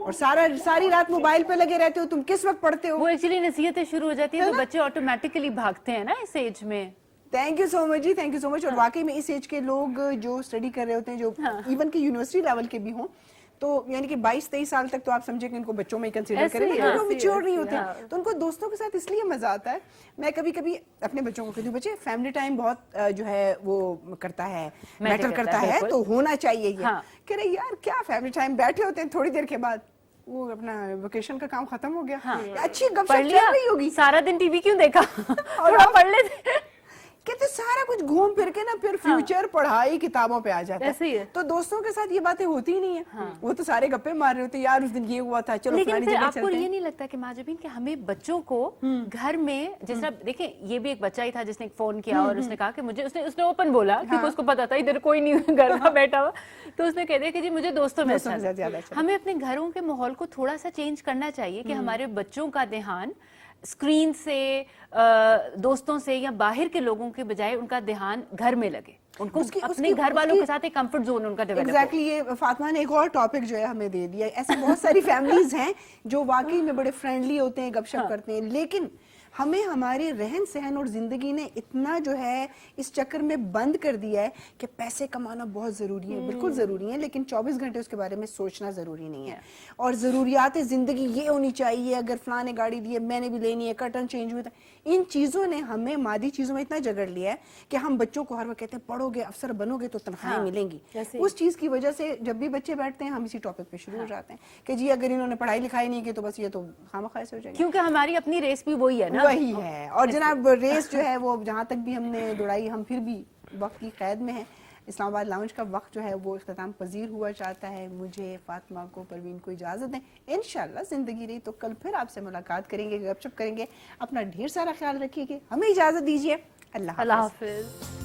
और सारी रात मोबाइल पे लगे रहते हो। तुम किस वक्त पढ़ते हो? वो एक्चुअली नसीहतें शुरू हो जाती है तो बच्चे ऑटोमेटिकली भागते हैं ना इस एज में। थैंक यू सो मच जी, थैंक यू सो मच। और वाकई में इस एज के लोग जो स्टडी कर रहे होते हैं, जो इवन के यूनिवर्सिटी लेवल के भी हों, तो यानी कि 22-23 साल तक तो आप समझे कि इनको बच्चों में कंसीडर करें, लेकिन वो मैच्योर नहीं होते, तो उनको दोस्तों के साथ इसलिए मजा आता है। मैं कभी कभी अपने बच्चों को कहती हूँ, बच्चे फैमिली टाइम बहुत जो है वो करता है, मैटर करता है, तो होना चाहिए ये। कह रहे यार क्या फैमिली टाइम, बैठे होते हैं, थोड़ी देर के बाद वो अपना वेकेशन का काम खत्म हो गया। अच्छी गपशप चल रही होगी, सारा दिन टीवी क्यों देखा, थोड़ा पढ़ लेते। कहते सारा कुछ घूम फिर के ना फिर फ्यूचर पढ़ाई किताबों पे आ जाता है। तो दोस्तों के साथ ये बातें होती ही नहीं है। वो तो सारे गप्पे मार रहे होते हैं, यार उस दिन ये हुआ था, चलो लेकिन फिर आपको ये नहीं लगता कि माजबीन कि हमें बच्चों को घर में, जिस तरह देखें, ये भी एक बच्चा ही था जिसने एक फोन किया और उसने कहा कि मुझे, उसने ओपन बोला क्योंकि उसको पता था इधर कोई नहीं घर में बैठा हुआ, तो उसने कह दिया कि जी मुझे दोस्तों में अच्छा। हमें अपने घरों के माहौल को थोड़ा सा चेंज करना चाहिए कि हमारे बच्चों का ध्यान स्क्रीन से, दोस्तों से या बाहर के लोगों के बजाय उनका ध्यान घर में लगे, उनको अपने घर वालों के साथ एक कंफर्ट जोन उनका डेवलप। एग्जैक्टली, ये फातिमा ने एक और टॉपिक जो है हमें दे दिया। ऐसी बहुत सारी फैमिलीज हैं जो वाकई में बड़े फ्रेंडली होते हैं, गपशप करते हैं, लेकिन हमें हमारे रहन सहन और जिंदगी ने इतना जो है इस चक्कर में बंद कर दिया है कि पैसे कमाना बहुत जरूरी है, बिल्कुल जरूरी है, लेकिन 24 घंटे उसके बारे में सोचना जरूरी नहीं है। और जरूरियात जिंदगी ये होनी चाहिए, अगर फलाने गाड़ी दी है मैंने भी लेनी है, कर्टन चेंज हुआ था, इन चीजों ने हमें मादी चीजों में इतना जगड़ लिया है कि हम बच्चों को हर वक्त कहते हैं पढ़ोगे अफसर बनोगे तो तनख्वाहें मिलेंगी। उस चीज की वजह से जब भी बच्चे बैठते हैं हम इसी टॉपिक पे शुरू हो जाते हैं कि जी अगर इन्होंने पढ़ाई लिखाई नहीं की तो बस ये तो खामखा से हो जाएगा, क्योंकि हमारी अपनी रेस भी वही है ना, वही है। और जनाब रेस जो है वो जहाँ तक भी हमने दौड़ाई, हम फिर भी वक्त की कैद में है। इस्लामाबाद लाउंज का वक्त जो है वो इख्तिताम पजीर हुआ चाहता है। मुझे, फातिमा को, परवीन को इजाज़त दें। इंशाल्लाह ज़िंदगी रही तो कल फिर आपसे मुलाकात करेंगे, गपशप करेंगे। अपना ढेर सारा ख्याल रखिएगा। हमें इजाज़त दीजिए। अल्लाह हाफ़िज़।